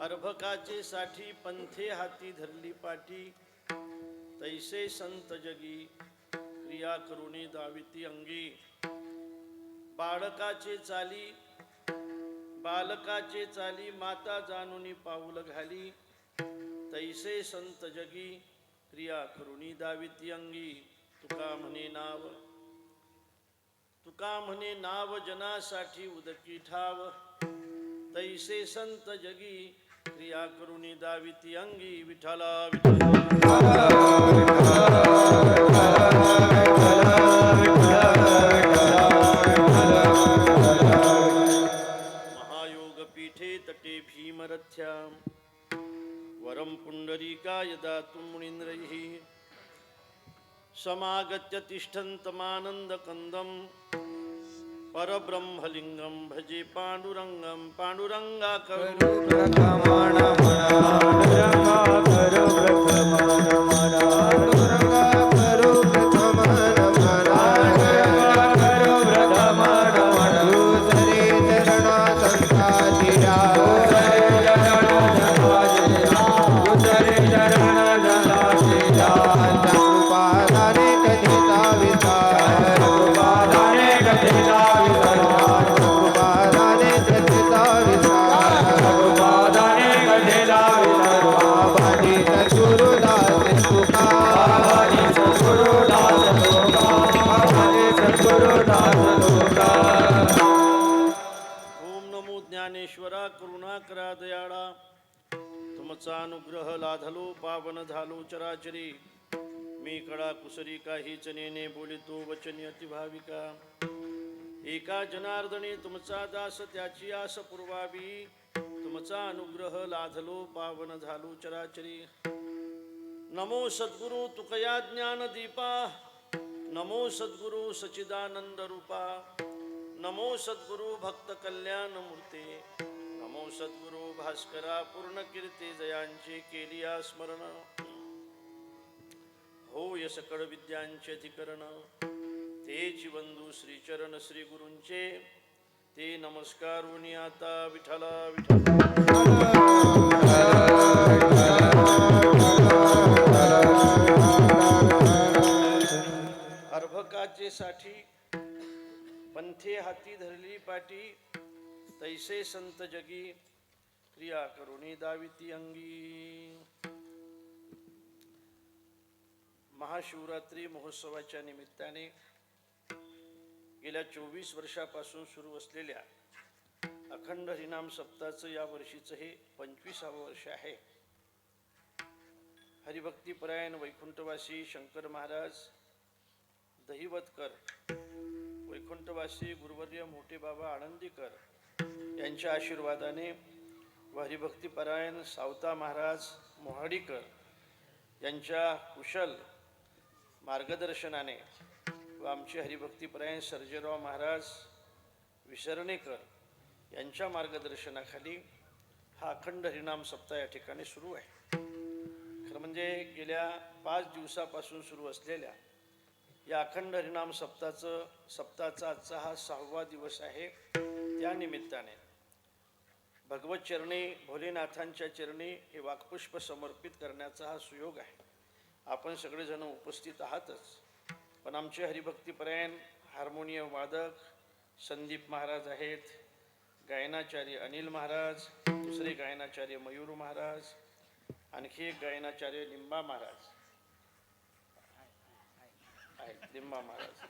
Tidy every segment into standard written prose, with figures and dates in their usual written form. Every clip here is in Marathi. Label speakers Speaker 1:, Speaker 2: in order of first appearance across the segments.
Speaker 1: अर्भकाचे साठी पंथे हाती धरली पाठी, तैसे संत जगी क्रिया करुणी दाविती अंगी. बालकाचे चाली माता जानुनी पाऊल घाली, तैसे संत जगी क्रिया करुणी दाविती अंगी. तुका म्हणे नाव जनासाठी उदकी ठाव, तैसे संत जगी क्रिया करुणी दाविती अंगी. विठ्ठला महायोग पीठे तटे भीमरथ्या, वरम पुंडरीकाय दातुं मुनीन्द्रैः. समागत्य तिष्ठन्तमानन्दकन्दं, परब्रह्मलिंगं भजे पांडुरंगं. पांडुरंगा करू
Speaker 2: प्रथमान पांडुरंगा करू प्रथमान पांडुरंगा करू प्रथमान करू प्रथमान दुसरे चरणा संताजिरा, दुसरे चरणा संताजिरा. कृपादाने कथेचा विचार, कृपादाने कथेचा विचार, कृपादाने कथेचा विचार, कृपादाने कथेचा विचार. बाबाजी सद्गुरुदास तुका, बाबाजी सद्गुरुदास तुका, बाबाजी सद्गुरुदास तुका.
Speaker 1: ओम नमो ज्ञानेश्वरा करुणाकरा दयाळा, तुमचा अनुग्रह लाधलो पावन झालो चराचरी. मी कडा कुसरी काहीच नेने बोलितो वचनी अतिभाविका. एका जनार्दने तुमचा दास त्याची आस पुरवावी, तुमचा अनुग्रह लाधलो पावन झालो चराचरी. नमो सद्गुरु तुकया ज्ञान दीपा, नमो सद्गुरु सच्चिदानंद रूपा, नमो सद्गुरु भक्त कल्याण मूर्ते, नमो सद्गुरु भास्करा पूर्ण कीर्ती. जयांची केली स्मरण, होय सकळ विद्यांचे अधिकरण. तेची बंधू श्रीचरण श्री गुरूंचे, ते नमस्कारुनी आता विठ्ठला अर्भकाचे साठी पंथे हाती धरली पाठी, तैसे संत जगी क्रिया करुणी दाविती अंगी. महाशिवरात्री महोत्सवाच्या निमित्ताने गेल्या 24 वर्षापासून सुरू असलेल्या अखंड हरिनाम सप्ताहाचं या वर्षीचं हे 25वे वर्ष आहे. हरिभक्तीपरायण वैकुंठवासी शंकर महाराज दहिवतकर, वैकुंठवासी गुरुवर्य मोठे बाबा आनंदीकर यांच्या आशीर्वादाने व हरिभक्तीपरायण सावता महाराज मोहाडीकर यांच्या कुशल मार्गदर्शनाने व आमचे हरिभक्तीपरायण सर्जेराव महाराज विसरणेकर यांच्या मार्गदर्शनाखाली हा अखंड हरिनाम सप्ताह या ठिकाणी सुरू आहे. खरं म्हणजे गेल्या 5 दिवसापासून सुरू असलेल्या या अखंड हरिनाम सप्ताहाचा आजचा हा 6वा दिवस आहे. त्या निमित्ताने भगवत चरणी भोलेनाथांच्या चरणी हे वाक्पुष्प समर्पित करण्याचा हा सुयोग आहे. आपण सगळेजण उपस्थित आहातच, पण आमचे हरिभक्तीपरायण हार्मोनियम वादक संदीप महाराज आहेत, गायनाचार्य अनिल महाराज, दुसरे गायनाचार्य मयूर महाराज, आणखी एक गायनाचार्य लिंबा महाराज आहेत, लिंबा महाराज,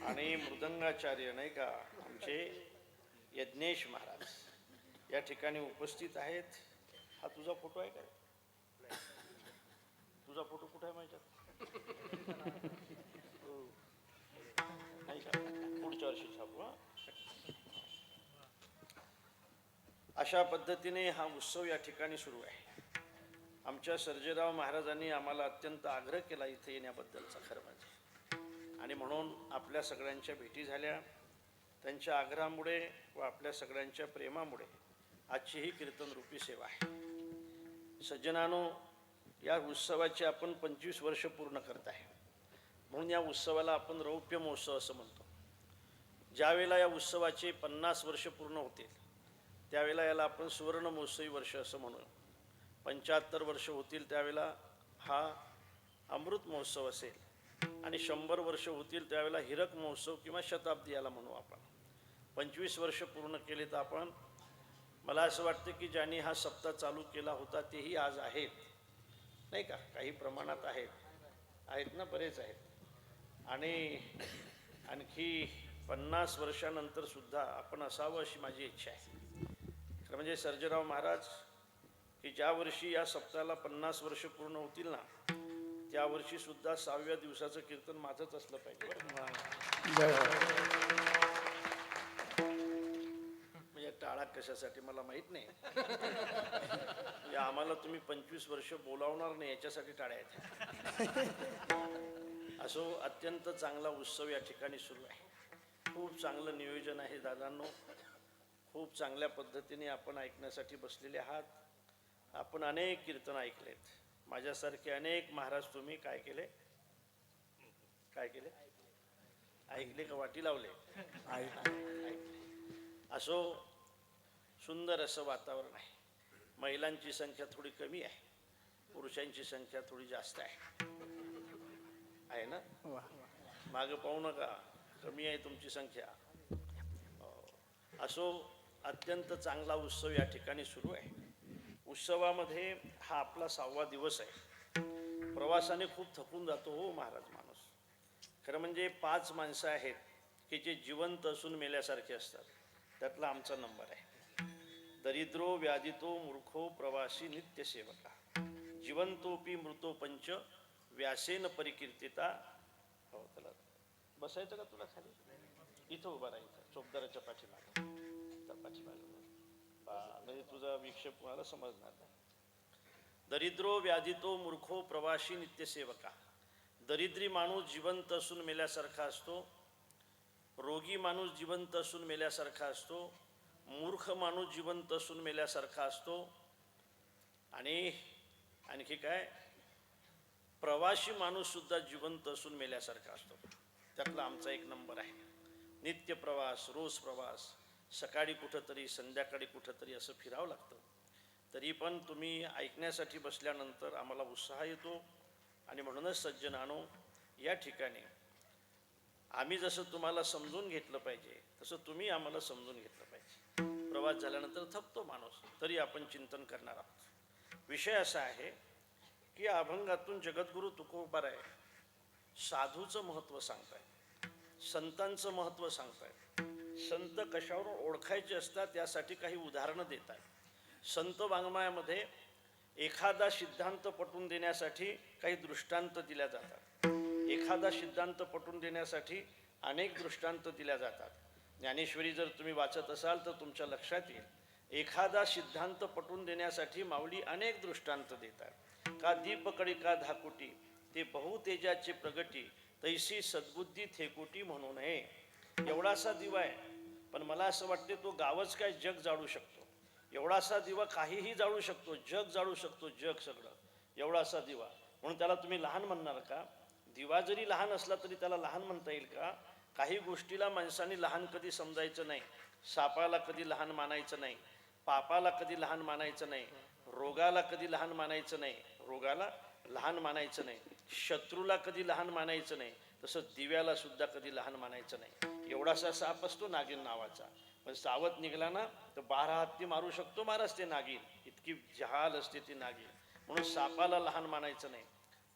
Speaker 1: आणि मृदंगाचार्य नाही का आमचे यज्ञेश महाराज या ठिकाणी उपस्थित आहेत. हा तुझा फोटो आहे का? तुझा फोटो कुठे आहे माझ्यात? नाही का? पुढच्या वर्षी छापू. अशा पद्धतीने हा उत्सव या ठिकाणी सुरू आहे. आमच्या सर्जेराव महाराजांनी आम्हाला अत्यंत आग्रह केला इथे येण्याबद्दलचा खरं म्हणजे, आणि म्हणून आपल्या सगळ्यांच्या भेटी झाल्या. त्यांच्या आग्रहामुळे व आपल्या सगळ्यांच्या प्रेमामुळे आजची ही कीर्तनरूपी सेवा आहे. सज्जनानो, या उत्सवाचे आपण 25 वर्ष पूर्ण करत आहे, म्हणून या उत्सवाला आपण रौप्य महोत्सव असं म्हणतो. ज्यावेळेला या उत्सवाचे 50 वर्ष पूर्ण होतील त्यावेळेला याला आपण सुवर्ण महोत्सवी वर्ष असं म्हणू. 75 वर्ष होतील त्यावेळेला हा अमृत महोत्सव असेल आणि 100 वर्ष होतील त्यावेळेला हिरक महोत्सव किंवा शताब्दी याला म्हणू आपण. 25 वर्ष पूर्ण केले तर आपण, मला असं वाटतं की ज्यांनी हा सप्ताह चालू केला होता तेही आज आहेत, नाही का? काही प्रमाणात आहेत ना, बरेच आहेत. आणि आणखी 50 वर्षानंतर सुद्धा आपण असावं अशी माझी इच्छा आहे. खरं म्हणजे सर्जेराव महाराज की ज्या वर्षी या सप्ताहाला 50 वर्ष पूर्ण होतील ना, त्या वर्षी सुद्धा 6व्या दिवसाचं कीर्तन माझंच असलं पाहिजे. म्हणजे टाळा कशासाठी मला माहित नाही. म्हणजे आम्हाला तुम्ही 25 वर्ष बोलावणार नाही याच्यासाठी टाळ्या आहेत. असो, अत्यंत चांगला उत्सव या ठिकाणी सुरू आहे. खूप चांगलं नियोजन आहे दादांनो. खूप चांगल्या पद्धतीने आपण ऐकण्यासाठी बसलेले आहात. आपण अनेक कीर्तन ऐकलेत. माझ्यासारखे अनेक महाराज तुम्ही काय केले ऐकले का वाटी लावले? असो, सुंदर असं वातावरण आहे. महिलांची संख्या थोडी कमी आहे, पुरुषांची संख्या थोडी जास्त आहे ना. मागं पाहू नका, कमी आहे तुमची संख्या. असो, अत्यंत चांगला उत्सव या ठिकाणी सुरू आहे. उत्सवामध्ये हा आपला 6वा दिवस आहे. प्रवासाने खूप थकून जातो हो महाराज माणूस. खरं म्हणजे 5 माणसं आहेत की जे जिवंत असून मेल्यासारखे असतात. त्यातला आमचा नंबर आहे. दरिद्रो व्याधितो मूर्खो प्रवासी नित्यसेवका जिवंतोपी मृतो पंच व्यासेन परिकीर्तिता. हो, त्याला बसायचं का तुला खाली? इथं उभा राहायचं, चोपदाराच्या पाठीमागे. म्हणजे तुझा विक्षेप कोणाला समजणार नाही. दरिद्रो व्याधितो मूर्खो प्रवासी नित्यसेवका. दरिद्री माणूस जिवंत असून मेल्यासारखा असतो, रोगी माणूस जिवंत असून मेल्यासारखा असतो, मूर्ख माणूस जिवंत असून मेल्यासारखा असतो, आणि आणखी काय, प्रवासी माणूस सुद्धा जिवंत असून मेल्यासारखा असतो. त्यातला आमचा एक नंबर आहे. नित्य प्रवास, रोज प्रवास, सकाळी कुठंतरी संध्याकाळी कुठंतरी असं फिरावं लागतं. तरी पण तुम्ही ऐकण्यासाठी बसल्यानंतर आम्हाला उत्साह येतो. आणि म्हणूनच सज्जनानो, या ठिकाणी आम्ही जसं तुम्हाला समजून घेतलं पाहिजे तसं तुम्ही आम्हाला समजून घेतलं पाहिजे. प्रवास झाल्यानंतर थकतो माणूस, तरी आपण चिंतन करणार आहोत. विषय असा आहे की अभंगातून जगद्गुरू तुकोबाराय साधूचं महत्त्व सांगतायत, संतांचं महत्त्व सांगतायत. संत कशावर ओळखायचे असतात यासाठी काही उदाहरणं देत आहेत. संत वाङ्मयामध्ये एखादा सिद्धांत पटवून देण्यासाठी काही दृष्टांत दिल्या जातात. एखादा सिद्धांत पटवून देण्यासाठी अनेक दृष्टांत दिल्या जातात. ज्ञानेश्वरी जर तुम्ही वाचत असाल तर तुमच्या लक्षात येईल, एखादा सिद्धांत पटवून देण्यासाठी माऊली अनेक दृष्टांत देतात. का दीपकळिका धाकुटी ते बहुतेजाचे प्रगटी, तैसी सद्बुद्धी थेकुटी म्हणू नये. एवढासा दिवा आहे, पण मला असं वाटते तो गावच काय जग जाळू शकतो. एवढासा दिवा काहीही जाळू शकतो, जग जाळू शकतो, जग सगळं. एवढासा दिवा, म्हणून त्याला तुम्ही लहान म्हणणार का? दिवा जरी लहान असला तरी त्याला लहान म्हणता येईल का? काही गोष्टीला माणसाने लहान कधी समजायचं नाही. सापाला कधी लहान मानायचं नाही, पापाला कधी लहान मानायचं नाही, रोगाला कधी लहान मानायचं नाही, रोगाला लहान मानायचं नाही, शत्रूला कधी लहान मानायचं नाही, तसं दिव्याला सुद्धा कधी लहान मानायचं नाही. एवढासा साप असतो नागिन नावाचा, पण सावध निघाला ना तर 12 हत्ती मारू शकतो महाराज ते नागिन. इतकी जहाल असते ती नागिन. म्हणून सापाला लहान मानायचं नाही,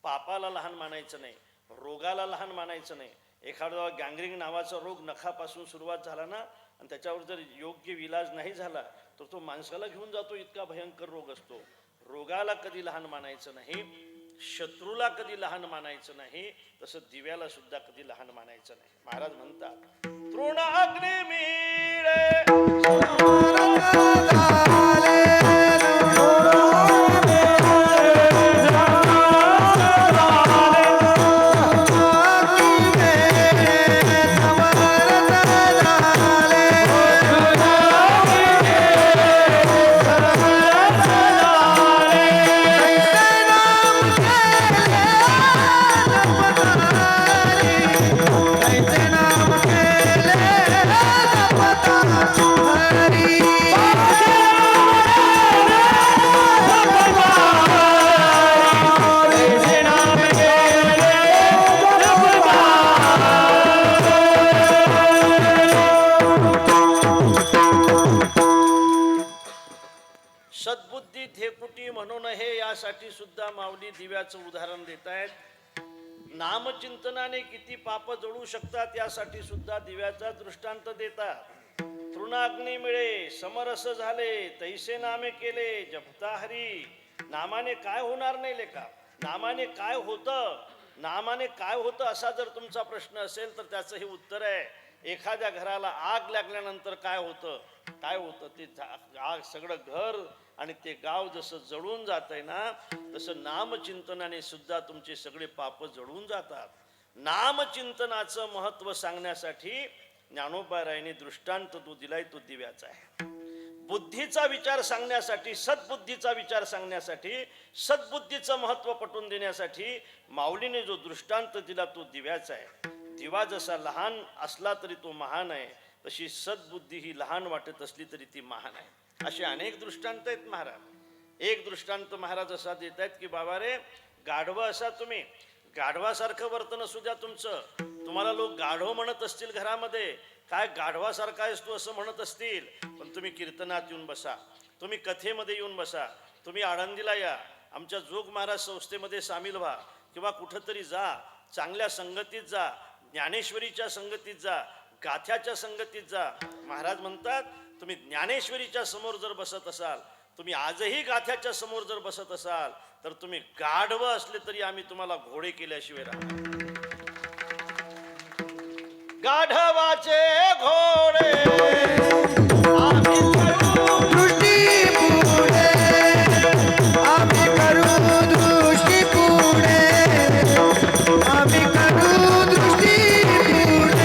Speaker 1: पापाला लहान मानायचं नाही, रोगाला लहान मानायचं नाही. एखादा गँग्रीन नावाचा रोग नखापासून सुरुवात झाला ना आणि त्याच्यावर जर योग्य इलाज नाही झाला तर तो माणसाला घेऊन जातो, इतका भयंकर रोग असतो. रोगाला कधी लहान मानायचं नाही, शत्रूला कधी लहान मानायचं नाही, तसं दिव्याला सुद्धा कधी लहान मानायचं नाही. महाराज म्हणतात तृण अग्नी
Speaker 2: हरी
Speaker 1: सद्बुद्धी ठेकुटी म्हणू नये यासाठी सुद्धा माऊली दिव्याचं उदाहरण देत आहेत. नामचिंतनाने किती पाप जळू शकतात यासाठी सुद्धा दिव्याचा दृष्टांत देतात. तृणाग्नी मिळे समरस झाले तैसे नामे केले जपता हरी. नामाने काय होणार नाही लेका, नामाने काय होतं, नामाने काय होतं असा जर तुमचा प्रश्न असेल तर त्याचं हे उत्तर आहे. एखाद्या घराला आग लागल्यानंतर काय होतं, काय होतं ते आग सगळं घर आणि ते गाव जसं जळून जातंय ना, तसं नामचिंतनाने सुद्धा तुमचे सगळे पाप जळून जातात. नामचिंतनाचं महत्व सांगण्यासाठी ज्ञानोबारायांनी दृष्टांत तो दिलाय, तो दिव्याचा आहे. बुद्धीचा विचार सांगण्यासाठी, सद्बुद्धीचा विचार सांगण्यासाठी, सद्बुद्धीचं महत्व पटवून देण्यासाठी माऊलीने जो दृष्टांत दिला तो दिव्याचा आहे. दिवा जसा लहान असला तरी तो महान आहे, तशी सद्बुद्धी ही लहान वाटत असली तरी ती महान आहे. असे अनेक दृष्टांत आहेत महाराज. एक दृष्टांत महाराज असा देत आहेत की बाबा रे, गाढवं असा तुम्ही, गाढवासारखं वर्तन असू द्या तुमचं. तुम्हाला लोक गाढव म्हणत असतील घरामध्ये, काय गाढवासारखा आहेस तू असं म्हणत असतील, पण तुम्ही कीर्तनात येऊन बसा, तुम्ही कथेमध्ये येऊन बसा, तुम्ही आळंदीला या, आमच्या जोग महाराज संस्थेमध्ये सामील व्हा, किंवा कुठंतरी जा, चांगल्या संगतीत जा, ज्ञानेश्वरीच्या संगतीत जा, गाथ्याच्या संगतीत जा. महाराज म्हणतात तुम्ही ज्ञानेश्वरीच्या समोर जर बसत असाल, तुम्ही आजही गाथ्याच्या समोर जर बसत असाल, तर तुम्ही गाढव असले तरी आम्ही तुम्हाला घोडे केल्याशिवाय राहणार. गाढवाचे घोडे आम्ही
Speaker 2: दृष्टी पुढे, आम्ही करू दृष्टी पुढे, आम्ही करू दृष्टी पुढे.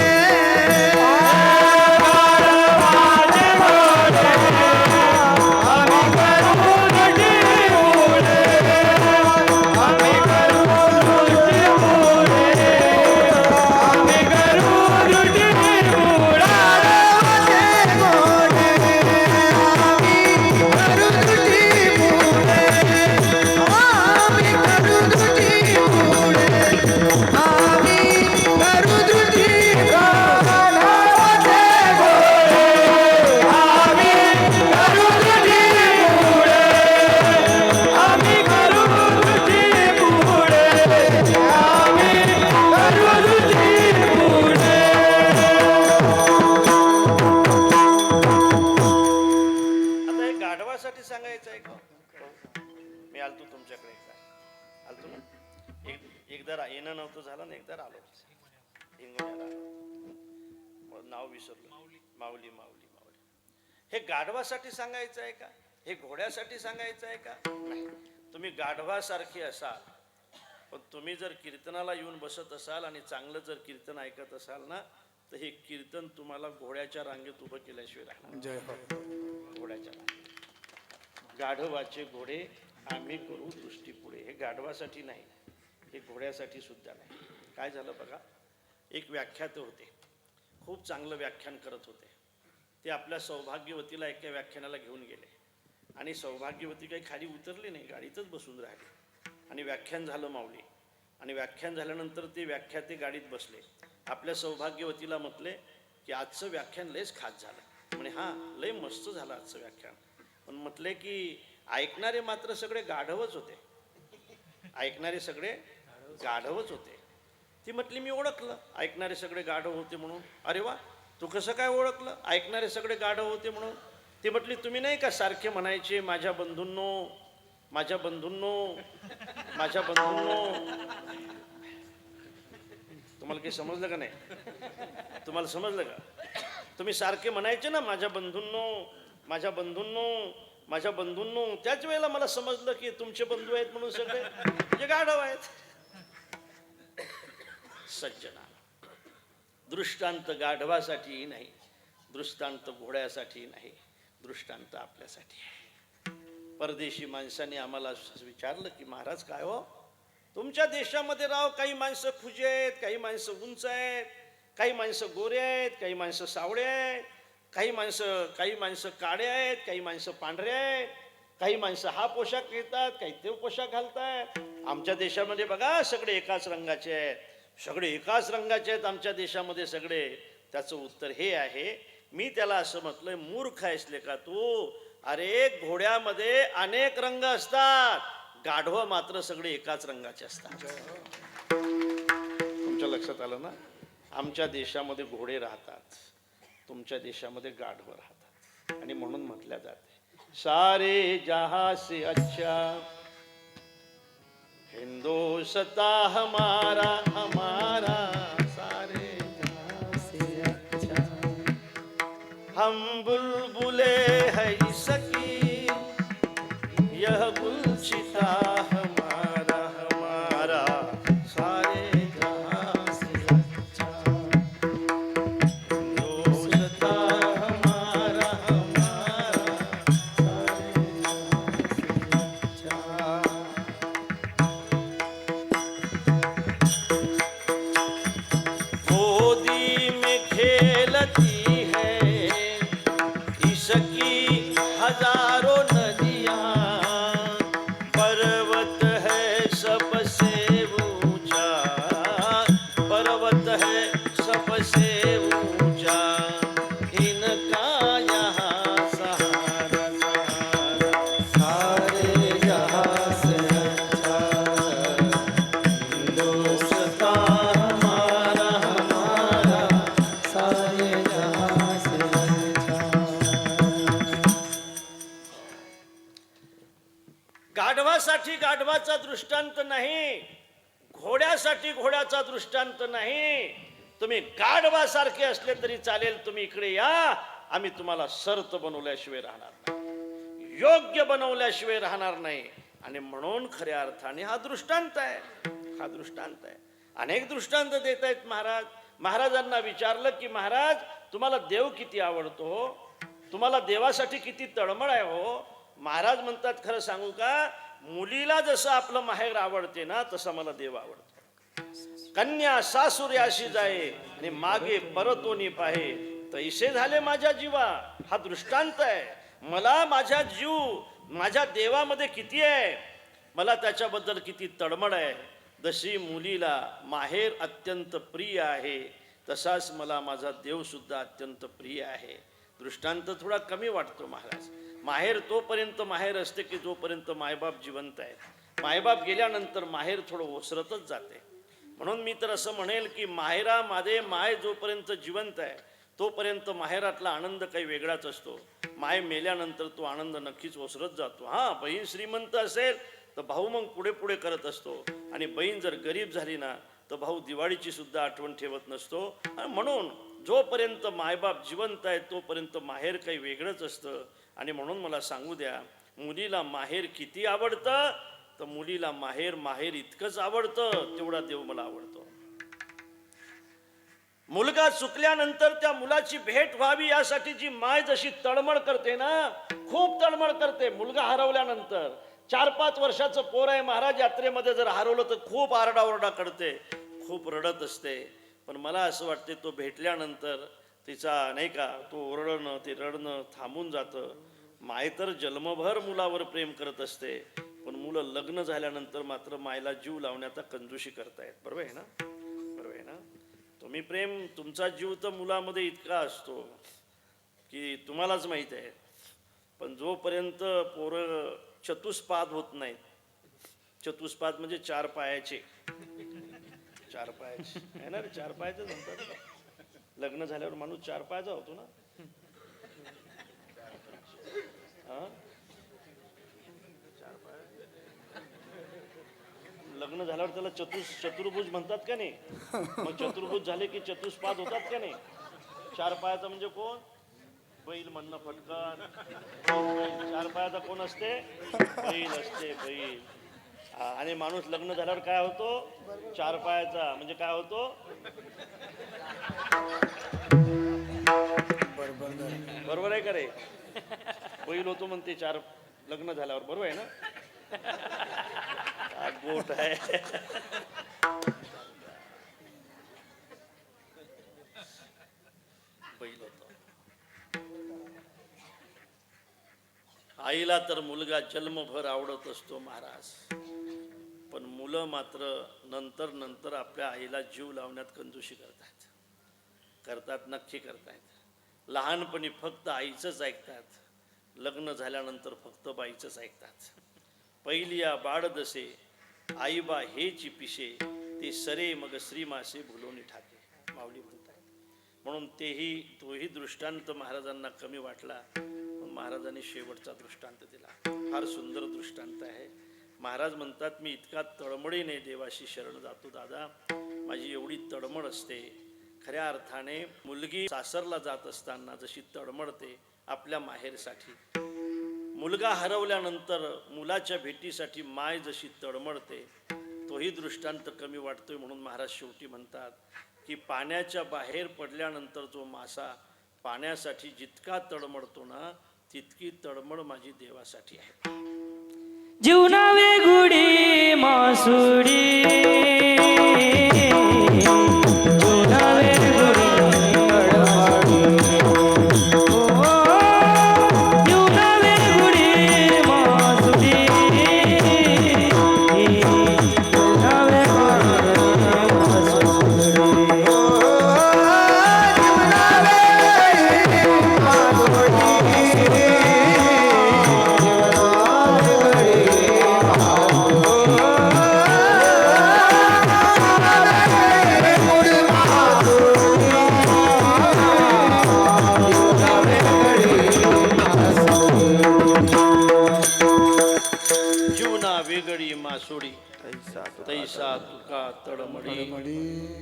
Speaker 1: सांगायचं आहे का? मी आलतो तुमच्याकडे, एकदा आलतो ना, एकदा येणं नव्हतं झालं ना, एकदा आलो हिंगोल्याला आलो, नाव विसरलो, माऊली माऊली माऊली. हे गाढवासाठी सांगायचं आहे का? हे घोड्यासाठी सांगायचं आहे का? नाही. तुम्ही गाढवासारखे असाल, पण तुम्ही जर कीर्तनाला येऊन बसत असाल आणि चांगलं जर कीर्तन ऐकत असाल ना, तर हे कीर्तन तुम्हाला घोड्याच्या रांगेत उभं केल्याशिवाय राहणार.
Speaker 2: जय हो.
Speaker 1: घोड्याच्या रांगेत. गाढवाचे घोडे आम्ही करू दृष्टी पुढे. हे गाढवासाठी नाही, हे घोड्यासाठी सुद्धा नाही. काय झालं बघा, एक व्याख्याते होते, खूप चांगलं व्याख्यान करत होते. ते आपल्या सौभाग्यवतीला एका व्याख्यानाला घेऊन गेले आणि सौभाग्यवती काही खाली उतरली नाही, गाडीतच बसून राहिली. आणि व्याख्यान झालं माऊली, आणि व्याख्यान झाल्यानंतर ते व्याख्याते गाडीत बसले. आपल्या सौभाग्यवतीला म्हटले की आजचं व्याख्यान लयच खास झालं. म्हणे हां, लय मस्त झालं आजचं व्याख्यान. पण म्हटले की ऐकणारे मात्र सगळे गाढवच होते, ऐकणारे सगळे गाढवच होते. ती म्हटली मी ओळखलं ऐकणारे सगळे गाढव होते म्हणून. अरे वा, तू कसं काय ओळखलं ऐकणारे सगळे गाढव होते म्हणून? ती म्हटली तुम्ही नाही का सारखे म्हणायचे माझ्या बंधूंनो, माझ्या बंधूंनो, माझ्या बंधूंनो. तुम्हाला काही समजलं का नाही? तुम्हाला समजलं का? तुम्ही सारखे म्हणायचे ना माझ्या बंधूंनो, माझ्या बंधूंनो, माझ्या बंधूंनो. त्याच वेळेला मला समजलं की तुमचे बंधू आहेत म्हणून सगळे म्हणजे गाढव आहेत. सज्जना, दृष्टांत गाढवासाठी नाही, दृष्टांत घोड्यासाठी नाही, दृष्टांत आपल्यासाठी आहे. परदेशी माणसाने आम्हाला विचारलं की महाराज काय हो, तुमच्या देशामध्ये राव काही माणसं खुजे आहेत, काही माणसं उंच आहेत, काही माणसं गोरे आहेत, काही माणसं सावळे आहेत, काही माणसं काळे आहेत, काही माणसं पांढरे आहेत, काही माणसं हा पोशाख घेतात, काही ते पोशाख घालतात. आमच्या देशामध्ये बघा सगळे एकाच रंगाचे आहेत, सगळे एकाच रंगाचे आहेत आमच्या देशामध्ये सगळे. त्याचं उत्तर हे आहे, मी त्याला असं म्हटलंय मूर्ख आहेस लेका तू. अरे घोड्यामध्ये अनेक रंग असतात, गाढव मात्र सगळे एकाच रंगाचे असतात. तुमच्या लक्षात आलं ना? आमच्या देशामध्ये घोडे राहतात, तुमच्या देशामध्ये गाढव राहतात. आणि म्हणून म्हटल्या जाते सारे जहां से अच्छा हिंदुस्ता हमारा हमारा, सारे जहां से अच्छा हम बुलबुले है इसकी यह गुलशिता हमारा हमारा, सारे जहां से अच्छा हिंदुस्ता हमारा हमारा, सारे जहां से अच्छा. गोदी में खेलती है इसकी हजारों नदियां, पर्वत है सबसे ऊंचा, पर्वत है सबसे ऊंचा, इनका यहाँ सहारा सहारा, सारे जहां से अच्छा हिंदुस्ता हमारा हमारा, सारे जहां से अच्छा. गाढवासाठी गाढवाचा दृष्टांत नाही, घोड्यासाठी घोड्याचा दृष्टांत नाही. तुम्ही गाढवासारखे असले तरी चालेल, तुम्ही इकडे या, आम्ही तुम्हाला सर्त बनवल्याशिवाय राहणार नाही, योग्य बनवल्याशिवाय राहणार नाही. आणि म्हणून खऱ्या अर्थाने हा दृष्टांत आहे, हा दृष्टांत आहे. अनेक दृष्टांत देत आहेत महाराज. महाराजांना विचारलं की महाराज तुम्हाला देव किती आवडतो, तुम्हाला देवासाठी किती तळमळ आहे हो. महाराज म्हणतात खरं सांगू का, मुलीला जसं आपलं माहेर आवडते ना तसं मला देव आवडतो. कन्या सासुर्याशी जाये आणि मागे परतोनी पाहे, तैसे झाले माझ्या जीवा. हा दृष्टांत आहे. मला माझा जीव माझ्या देवामध्ये किती आहे, मला त्याच्याबद्दल किती तळमळ आहे. जशी मुलीला माहेर अत्यंत प्रिय आहे तसाच मला माझा देव सुद्धा अत्यंत प्रिय आहे. दृष्टांत थोडा कमी वाटतो महाराज. माहेर तोपर्यंत माहेर असते की जोपर्यंत मायबाप जिवंत आहेत. मायबाप गेल्यानंतर माहेर थोडं ओसरतच जाते. म्हणून मी तर असं म्हणेल की माहेरामध्ये माय जोपर्यंत जिवंत आहे तोपर्यंत माहेरातला आनंद काही वेगळाच असतो. माय मेल्यानंतर तो आनंद नक्कीच ओसरत जातो. हां, बहीण श्रीमंत असेल तर भाऊ मग पुढे पुढे करत असतो, आणि बहीण जर गरीब झाली ना तर भाऊ दिवाळीची सुद्धा आठवण ठेवत नसतो. आणि म्हणून जोपर्यंत मायबाप जिवंत आहे तोपर्यंत माहेर काही वेगळंच असतं. आणि म्हणून मला सांगू द्या, मुलीला माहेर किती आवडतं, तर मुलीला माहेर माहेर इतकंच आवडतं तेवढा देव मला आवडतो. मुलगा चुकल्यानंतर त्या मुलाची भेट व्हावी यासाठी जी माय जशी तळमळ करते ना, खूप तळमळ करते. मुलगा हरवल्यानंतर 4-5 वर्षाचं पोर आहे महाराज, यात्रेमध्ये जर हरवलं तर खूप आरडाओरडा करते, खूप रडत असते. पण मला असं वाटते तो भेटल्यानंतर तिचा नाही का तो ओरडणं ते रडणं थांबून जातं. माय तर जन्मभर मुलावर प्रेम करत असते, पण मुलं लग्न झाल्यानंतर मात्र मायला जीव लावण्याचा कंजूशी करतायत. बरोबर आहे ना? बरोबर आहे ना? तुम्ही प्रेम, तुमचा जीव तर मुलामध्ये इतका असतो की तुम्हालाच माहीत आहे. पण जोपर्यंत पोरं चतुष्पाद होत नाहीत, चतुष्पाद म्हणजे 4 पायाचे, 4 पायाचे आहे ना रे, 4 पायाचे म्हणतात. लग्न झाल्यावर माणूस 4 पायाचा होतो ना. लग्न झाल्यावर त्याला चतुर्भुज म्हणतात का नाही? मग चतुर्भुज झाले की चतुष्पाद होतात का नाही? 4 पायाचा म्हणजे कोण? बैल म्हणणं फटकन. 4 पायाचा कोण असते? बैल असते, बैल. आणि माणूस लग्न झाल्यावर काय होतो? 4 पायाचा म्हणजे काय होतो? बरोबर आहे का रे? बैल होतो म्हणते 4 लग्न झाल्यावर. बरोबर आहे ना? गोट आहे. बैल होतो. आईला तर मुलगा जन्मभर आवडत असतो महाराज, पण मुलं मात्र नंतर नंतर आपल्या आईला जीव लावण्यात कंजूशी करतात, नक्की करतायत. लहानपणी फक्त आईचंच ऐकतात, लग्न झाल्यानंतर फक्त बाईचंच ऐकतात. पहिलिया बाळ दसे आईबा हेची पिशे, ते सरे मग श्रीमासे भुलोनी ठाके, माऊली म्हणतात. म्हणून तोही दृष्टांत महाराजांना कमी वाटला, पण महाराजांनी शेवटचा दृष्टांत दिला. फार सुंदर दृष्टांत आहे. महाराज म्हणतात, मी इतका तळमळीने देवाशी शरण जातो दादा, माझी एवढी तळमळ असते. खऱ्या अर्थाने मुलगी सासरला जात असताना जशी तळमळते आपल्या माहेरसाठी, मुलगा हरवल्यानंतर मुलाच्या भेटीसाठी माय जशी तळमळते, तोही दृष्टांत कमी वाटतोय. म्हणून महाराज शेवटी म्हणतात की पाण्याच्या बाहेर पडल्यानंतर जो मासा पाण्यासाठी जितका तळमळतो ना, तितकी तळमळ माझी देवासाठी आहे.
Speaker 3: जीवना वेगुडी मासुडी, जीवना वेगुडी मासुडी, जीवना वेगुडी मासुडी, जीवना वेगुडी मासुडी.
Speaker 1: वेगळी मासोडी तैसा तुका तळमळी.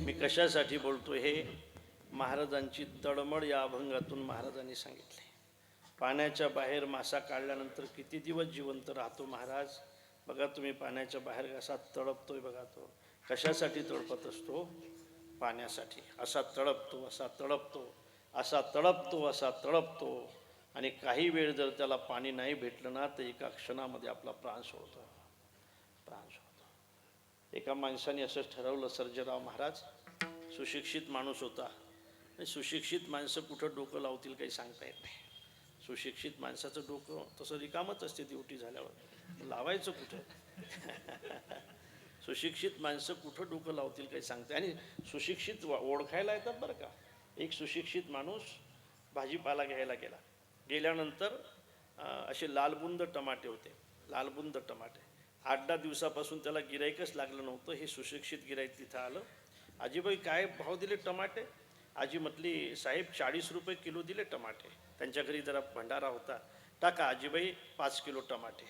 Speaker 1: मी कशासाठी बोलतो हे? महाराजांची तळमळ या अभंगातून महाराजांनी सांगितले. पाण्याच्या बाहेर मासा काढल्यानंतर किती दिवस जिवंत राहतो महाराज. बघा तुम्ही, पाण्याच्या बाहेर कसा तळपतोय बघा. तो कशासाठी तळपत असतो? पाण्यासाठी. असा तळपतो, असा तळपतो, असा तळपतो, असा तळपतो, आणि काही वेळ जर त्याला पाणी नाही भेटलं ना, तर एका क्षणामध्ये आपला प्राण सोडतो. एका माणसाने असंच ठरवलं, सर्जेराव महाराज सुशिक्षित माणूस होता. आणि सुशिक्षित माणसं कुठं डोकं लावतील काही सांगता येत नाही. सुशिक्षित माणसाचं डोकं तसं रिकामच असते ड्युटी झाल्यावर, लावायचं कुठं? सुशिक्षित माणसं कुठं डोकं लावतील काही सांगते. आणि सुशिक्षित ओळखायला येतात बरं का. एक सुशिक्षित माणूस भाजीपाला घ्यायला गेल्यानंतर असे लालबुंद टमाटे होते, लालबुंद टमाटे. 8-10 दिवसापासून त्याला गिराईकच लागलं नव्हतं. हे सुशिक्षित गिराईक तिथं आलं. आजीबाई काय भाव दिले टमाटे? आजी म्हटली, साहेब 40 रुपये किलो दिले टमाटे. त्यांच्या घरी जरा भंडारा होता. टाका आजीबाई 5 किलो टमाटे,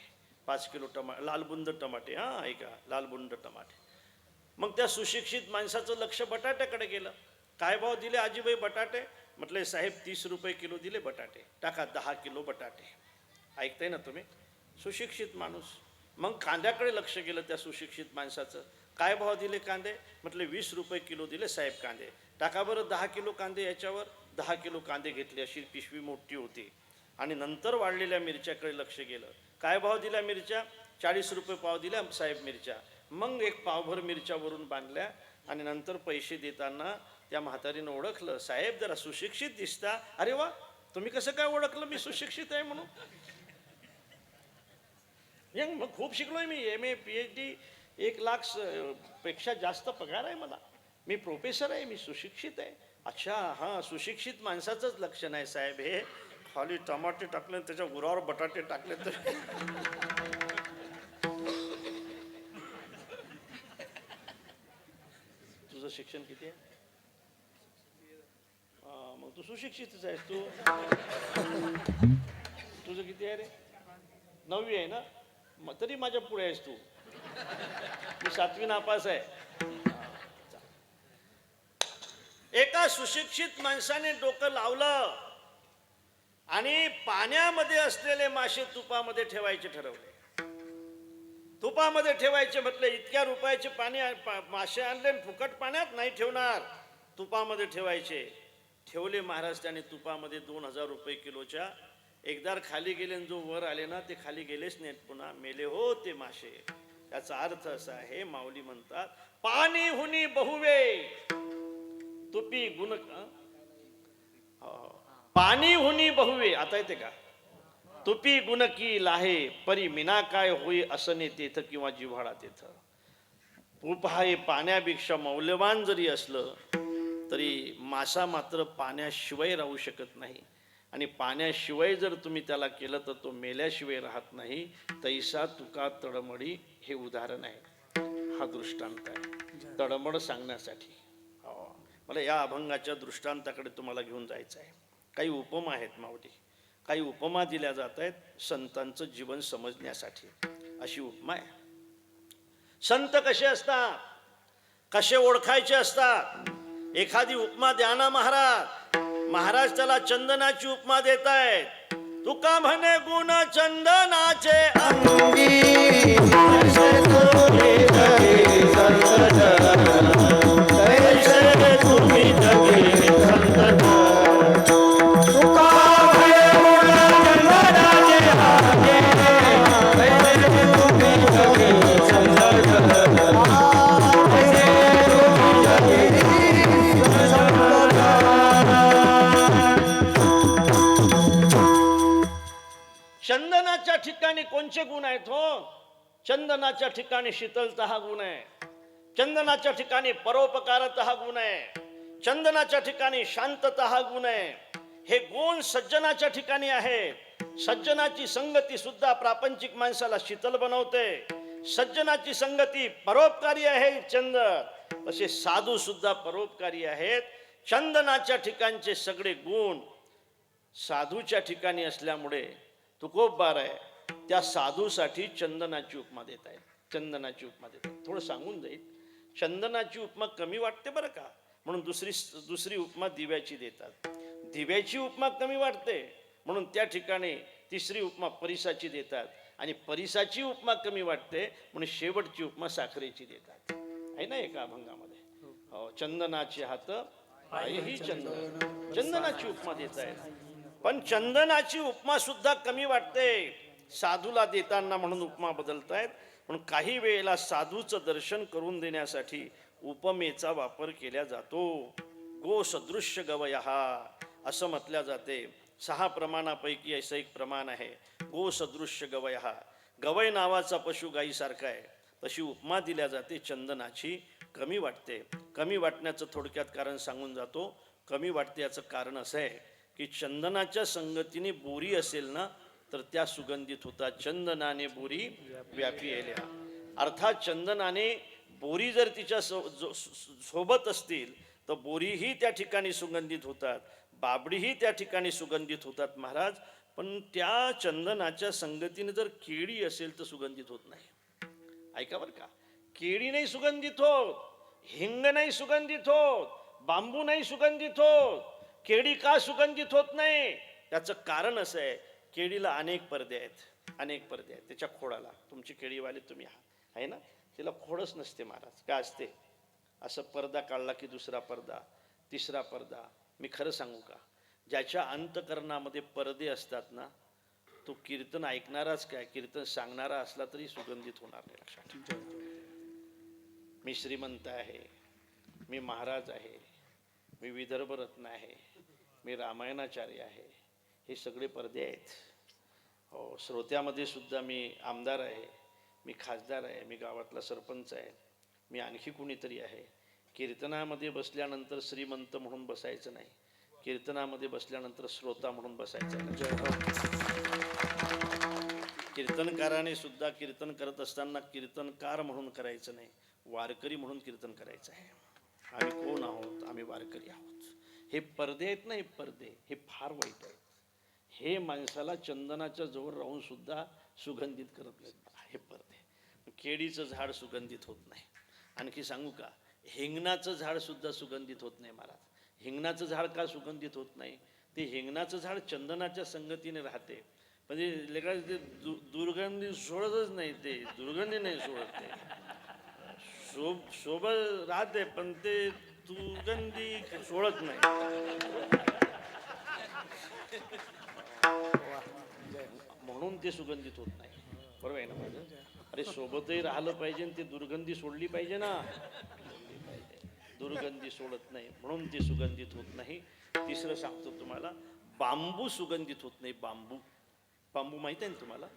Speaker 1: 5 किलो लालबुंद टमाटे. हां ऐका, लालबुंद टमाटे. मग त्या सुशिक्षित माणसाचं लक्ष बटाट्याकडे गेलं. काय भाव दिले आजीबाई बटाटे? म्हटले साहेब 30 रुपये किलो दिले बटाटे. टाका 10 किलो बटाटे. ऐकताय ना तुम्ही? सुशिक्षित माणूस. मग कांद्याकडे लक्ष गेलं त्या सुशिक्षित माणसाचं. काय भाव दिले कांदे? म्हटले 20 रुपये किलो दिले साहेब कांदे. टाका बरं 10 किलो कांदे याच्यावर. 10 किलो कांदे घेतले, अशी पिशवी मोठी होती. आणि नंतर वाढलेल्या मिरच्याकडे लक्ष गेलं. काय भाव दिल्या मिरच्या? 40 रुपये पाव दिल्या साहेब मिरच्या. मग एक पावभर मिरच्या वरून बांधल्या. आणि नंतर पैसे देताना त्या म्हातारीनं ओळखलं, साहेब जरा सुशिक्षित दिसता. अरे वा, तुम्ही कसं काय ओळखलं मी सुशिक्षित आहे म्हणून? मग खूप शिकलोय मी, MA PhD, 1 लाख पेक्षा जास्त पगार आहे मला, मी प्रोफेसर आहे, मी सुशिक्षित आहे. अच्छा हां, सुशिक्षित माणसाचंच लक्षण आहे साहेब हे. खाली टमाटे टाकले, त्याच्या गुरावर बटाटे टाकले तर तुझं शिक्षण किती आहे? मग तू सुशिक्षितच आहेस. तुझं किती आहे रे? 9वी आहे ना? तरी माझ्या पुढे आहेस तू. मी 7वी नापास आहे. एका सुशिक्षित माणसाने डोकं लावलं आणि पाण्यामध्ये असलेले मासे तुपामध्ये ठेवायचे ठरवले. तुपामध्ये ठेवायचे म्हटले, इतक्या रुपयाचे मासे आणले, फुकट पाण्यात नाही ठेवणार, तुपामध्ये ठेवायचे. ठेवले महाराज त्याने तुपामध्ये 2000 रुपये किलोच्या. एकदा खाली गेले आणि जो वर आले ना, ते खाली गेलेच नाहीत पुन्हा, मेले हो ते मासे. त्याचा अर्थ असा आहे, माऊली म्हणतात, पाणी हुनी बहुवे तुपी गुण, पाणी हुनी बहुवे. आता येते का? तुपी गुण की लाहे परी मिना काय होई असने तेथ किंवा जिव्हाळा तेथ. तूप हे पाण्यापेक्षा मौल्यवान जरी असलं तरी मासा मात्र पाण्याशिवाय राहू शकत नाही. आणि पाण्याशिवाय जर तुम्ही त्याला केलं तर तो मेल्याशिवाय राहत नाही. तैसा तुका तडमडी हे उदाहरण आहे, हा दृष्टांत आहे तडमड सांगण्यासाठी. मला या अभंगाच्या दृष्टांताकडे तुम्हाला घेऊन जायचं आहे. काही उपमा आहेत माऊली, काही उपमा दिल्या जात आहेत संतांचं जीवन समजण्यासाठी. अशी उपमा आहे. संत कसे असतात, कसे ओळखायचे असतात. एखादी उपमा द्या ना महाराज. महाराज त्याला चंदनाची उपमा देत आहेत. तुका म्हणे गुण चंदनाचे चंदनाच्या ठिकाणी कोणचे गुण आहेत हो? चंदनाच्या ठिकाणी शीतलता हा गुण आहे. चंदनाच्या ठिकाणी परोपकारता हा गुण आहे. चंदनाच्या ठिकाणी शांतता हा गुण आहे. हे गुण सज्जनाच्या ठिकाणी आहेत. सज्जनाची संगती सुद्धा प्रापंचिक माणसाला शीतल बनवते. सज्जनाची संगती परोपकारी आहे. चंदन तसे साधू सुद्धा परोपकारी आहेत. चंदनाच्या ठिकाणचे सगळे गुण साधूच्या ठिकाणी असल्यामुळे तुकोबार आहे त्या साधूसाठी चंदनाची उपमा देत आहेत. चंदनाची उपमा देत आहेत. थोडं सांगून जाईल. चंदनाची उपमा कमी वाटते बरं का, म्हणून दुसरी उपमा दिव्याची देतात. दिव्याची उपमा कमी वाटते म्हणून त्या ठिकाणी तिसरी उपमा परिसाची देतात. आणि परिसाची उपमा कमी वाटते म्हणून शेवटची उपमा साखरेची देतात. आहे ना एका अभंगामध्ये. हो, चंदनाचे हात पायही चंदन, चंदनाची उपमा देत आहेत. पण चंदनाची उपमा सुद्धा कमी वाटते साधूला देताना म्हणून उपमा बदलतायत. पण काही वेळेला साधूचं दर्शन करून देण्यासाठी उपमेचा वापर केला जातो. गो सदृश्य गवयः असं म्हटल्या जाते. 6 प्रमाणापैकी असं एक प्रमाण आहे, गो सदृश्य गवयः. गवय नावाचा पशु गायीसारखा आहे. तशी उपमा दिल्या जाते चंदनाची. कमी वाटते. कमी वाटण्याचं थोडक्यात कारण सांगून जातो. कमी वाटते याचं कारण असं आहे की चंदनाच्या संगतीने बोरी असेल ना तर त्या सुगंधित होतात. चंदनाने बोरी व्यापी येल्या. अर्थात चंदनाने बोरी जर तिच्या सोबत असतील तर बोरीही त्या ठिकाणी सुगंधित होतात, बाबडीही त्या ठिकाणी सुगंधित होतात महाराज. पण त्या चंदनाच्या संगतीने जर केळी असेल तर सुगंधित होत नाही. ऐका बरं का, केळी नाही सुगंधित होत, हिंग नाही सुगंधित होत, बांबू नाही सुगंधित होत. केळी का सुगंधित होत नाही? त्याचं कारण असं आहे, केळीला अनेक पडदे आहेत. अनेक पडदे आहेत त्याच्या खोडाला. तुमची केळीवाले तुम्ही आहे ना, तिला खोडच नसते महाराज. काय असते? असं पडदा काढला की दुसरा पडदा, तिसरा पडदा. मी खरं सांगू का, ज्याच्या अंतकरणामध्ये पडदे असतात ना तो कीर्तन ऐकणाराच काय, कीर्तन सांगणारा असला तरी सुगंधित होणार नाही. लक्षात ठेवा. मी श्रीमंत आहे, मी महाराज आहे, मी विदर्भ रत्न आहे, मी रामायणाचार्य आहे, हे सगळे पडदे आहेत. हो, श्रोत्यामध्ये सुद्धा मी आमदार आहे, मी खासदार आहे, मी गावातला सरपंच आहे, मी आणखी कुणीतरी आहे. कीर्तनामध्ये बसल्यानंतर श्रीमंत म्हणून बसायचं नाही, कीर्तनामध्ये बसल्यानंतर श्रोता म्हणून बसायचं आहे. कीर्तनकाराने सुद्धा कीर्तन करत असताना कीर्तनकार म्हणून करायचं नाही, वारकरी म्हणून कीर्तन करायचं आहे. आम्ही कोण आहोत? आम्ही वारकरी आहोत. हे पडदे आहेत ना, हे पडदे हे फार वाईट आहेत. हे माणसाला चंदनाच्या जवळ राहून सुद्धा सुगंधित करत नाहीत. हे पडदे. केळीचं झाड सुगंधित होत नाही. आणखी सांगू का, हिंगणाचं झाड सुद्धा सुगंधित होत नाही महाराज. हिंगणाचं झाड का सुगंधित होत नाही? ते हिंगणाचं झाड चंदनाच्या संगतीने राहते. म्हणजे लेखा ते दुर्गंधी सोडतच नाही, ते दुर्गंधी नाही सोडत. ते सोबत राहते पण ते दुर्गंधी सोडत नाही. म्हणून ते सुगंधित होत नाही. बरोबर आहे ना माझं? अरे सोबतही राहिलं पाहिजे आणि ते दुर्गंधी सोडली पाहिजे ना. दुर्गंधी सोडत नाही म्हणून ते सुगंधित होत नाही. तिसरं सांगतो तुम्हाला, बांबू सुगंधित होत नाही. बांबू बांबू माहित आहे ना तुम्हाला?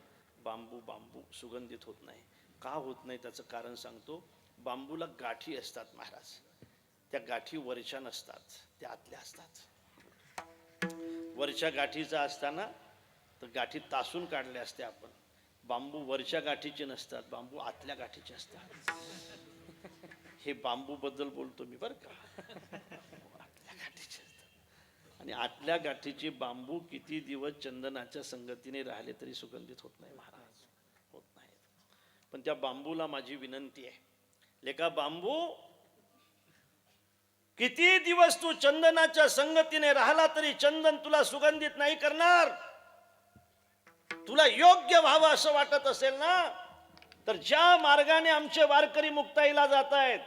Speaker 1: बांबू सुगंधित होत नाही. का होत नाही त्याचं कारण सांगतो. बांबूला गाठी असतात महाराज. त्या गाठी वरच्या नसतात, त्या आतल्या असतात. वरच्या गाठीचा असताना तर गाठी तासून काढल्या असत्या आपण. बांबू वरच्या गाठीचे नसतात, बांबू आतल्या गाठीचे असतात. हे बांबू बद्दल बोलतो मी बरं का. आतल्या गाठीचे असतात. आणि आतल्या गाठीचे बांबू किती दिवस चंदनाच्या संगतीने राहिले तरी सुगंधित होत नाही महाराज, होत नाहीत. पण त्या बांबूला माझी विनंती आहे, लेका बांबू, किती दिवस तू चंदनाच्या संगतीने राहिला तरी चंदन तुला सुगंधित नाही करणार. तुला योग्य व्हावं असं वाटत असेल ना, तर ज्या मार्गाने आमचे वारकरी मुक्ताईला जात आहेत,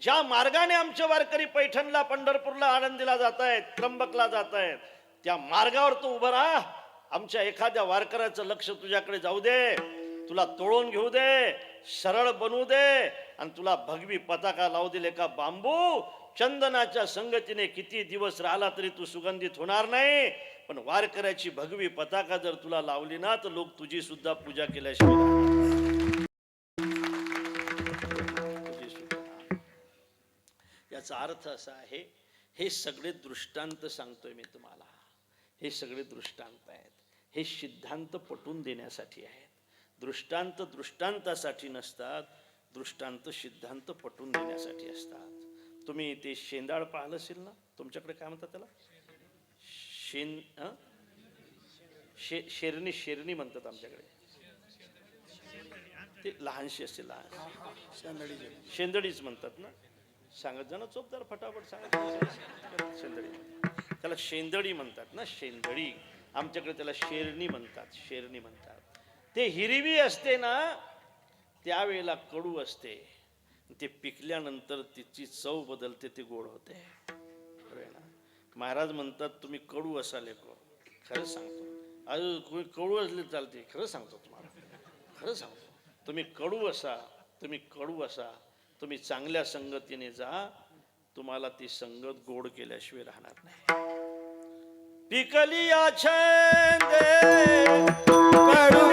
Speaker 1: ज्या मार्गाने आमचे वारकरी पैठणला, पंढरपूरला, आळंदीला जात आहेत, त्र्यंबकला जात आहेत, त्या मार्गावर तू उभं राहा. आमच्या एखाद्या वारकऱ्याचं लक्ष तुझ्याकडे जाऊ दे, तुला तोडून घेऊ दे, सरळ बनवू दे आणि तुला भगवी पताका लावू दिले का बांबू. चंदनाच्या संगतीने किती दिवस राहिला तरी तू सुगंधित होणार नाही. पण वारकऱ्याची भगवी पताका जर तुला लावली ना तर लोक तुझी सुद्धा पूजा केल्याशिवाय राहणार. तुझी सुद्धा. याचा अर्थ असा आहे, हे सगळे दृष्टांत सांगतोय मी तुम्हाला, हे सगळे दृष्टांत आहेत. हे सिद्धांत पटवून देण्यासाठी आहेत. दृष्टांत दृष्टांतासाठी नसतात, दृष्टांत सिद्धांत पटवून देण्यासाठी असतात. तुम्ही ते शेंदाळ पाहिलं असेल ना, तुमच्याकडे काय म्हणतात त्याला, शेरणी म्हणतात आमच्याकडे. ते लहानशी असते, लहान शेंदडीच म्हणतात ना. सांगत जा ना चोपदार, फटाफट सांगत. शेंदडी, त्याला शेंदडी म्हणतात ना, शेंदडी. आमच्याकडे त्याला शेरणी म्हणतात, शेरणी म्हणतात. ते हिरवी असते ना त्यावेळेला कडू असते, ते पिकल्यानंतर तिची चव बदलते, ती गोड होते. महाराज म्हणतात तुम्ही कडू असाल लेको, खरंच सांगतो. अरे कडू असले चालते, खरं सांगतो तुम्हाला, खरं सांगतो. तुम्ही कडू असा, तुम्ही कडू असा, तुम्ही चांगल्या संगतीने जा, तुम्हाला ती संगत गोड केल्याशिवाय राहणार नाही. पिकली छंदे कडू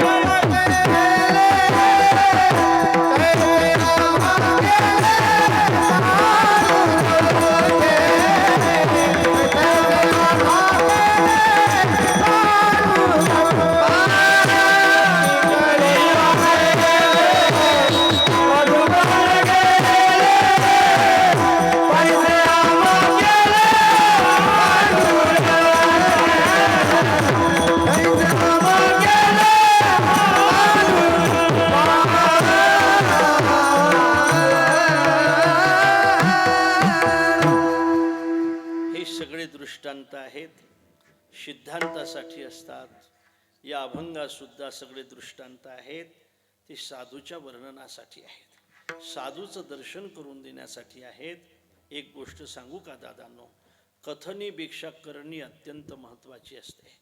Speaker 1: दृष्टांत आहेत, सिद्धांतासाठी असतात. या अभंगात सुद्धा सगळे दृष्टांत आहेत, ते साधूच्या वर्णनासाठी आहेत, साधूचं दर्शन करून देण्यासाठी आहेत. एक गोष्ट सांगू का दादांनो, कथनीपेक्षा करणी अत्यंत महत्त्वाची असते.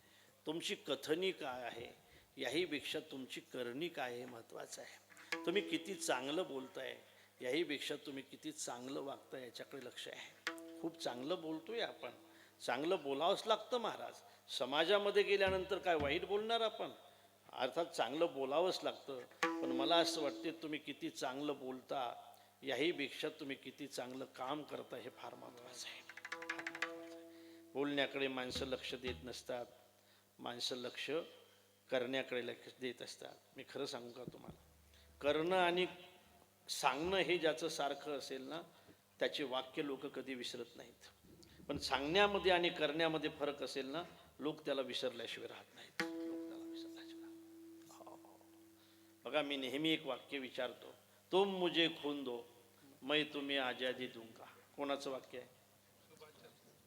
Speaker 1: तुमची कथनी काय आहे याहीपेक्षा तुमची करणी काय हे महत्त्वाचं आहे. तुम्ही किती चांगलं बोलताय याहीपेक्षा तुम्ही किती चांगलं वागताय याच्याकडे लक्ष आहे. खूप चांगलं बोलतोय आपण, चांगलं बोलावंच लागतं महाराज. समाजामध्ये गेल्यानंतर काय वाईट बोलणार आपण, अर्थात चांगलं बोलावंच लागतं. पण मला असं वाटते तुम्ही किती चांगलं बोलता याहीपेक्षा तुम्ही किती चांगलं काम करता हे फार महत्त्वाचं आहे. बोलण्याकडे माणसं लक्ष देत नसतात, माणसं लक्ष करण्याकडे लक्ष देत असतात. मी खरं सांगू का तुम्हाला, करणं आणि सांगणं हे ज्याचं सारखं असेल ना त्याचे वाक्य लोक कधी विसरत नाहीत. पण सांगण्यामध्ये आणि करण्यामध्ये फरक असेल ना, लोक त्याला विसरल्याशिवाय राहत नाहीत. लोक त्याला विसरल्याशिवाय. बघा, मी नेहमी एक वाक्य विचारतो, तुम मुझे खून दो मैं तुम्हें आजादी दूंगा. कोणाचं वाक्य आहे?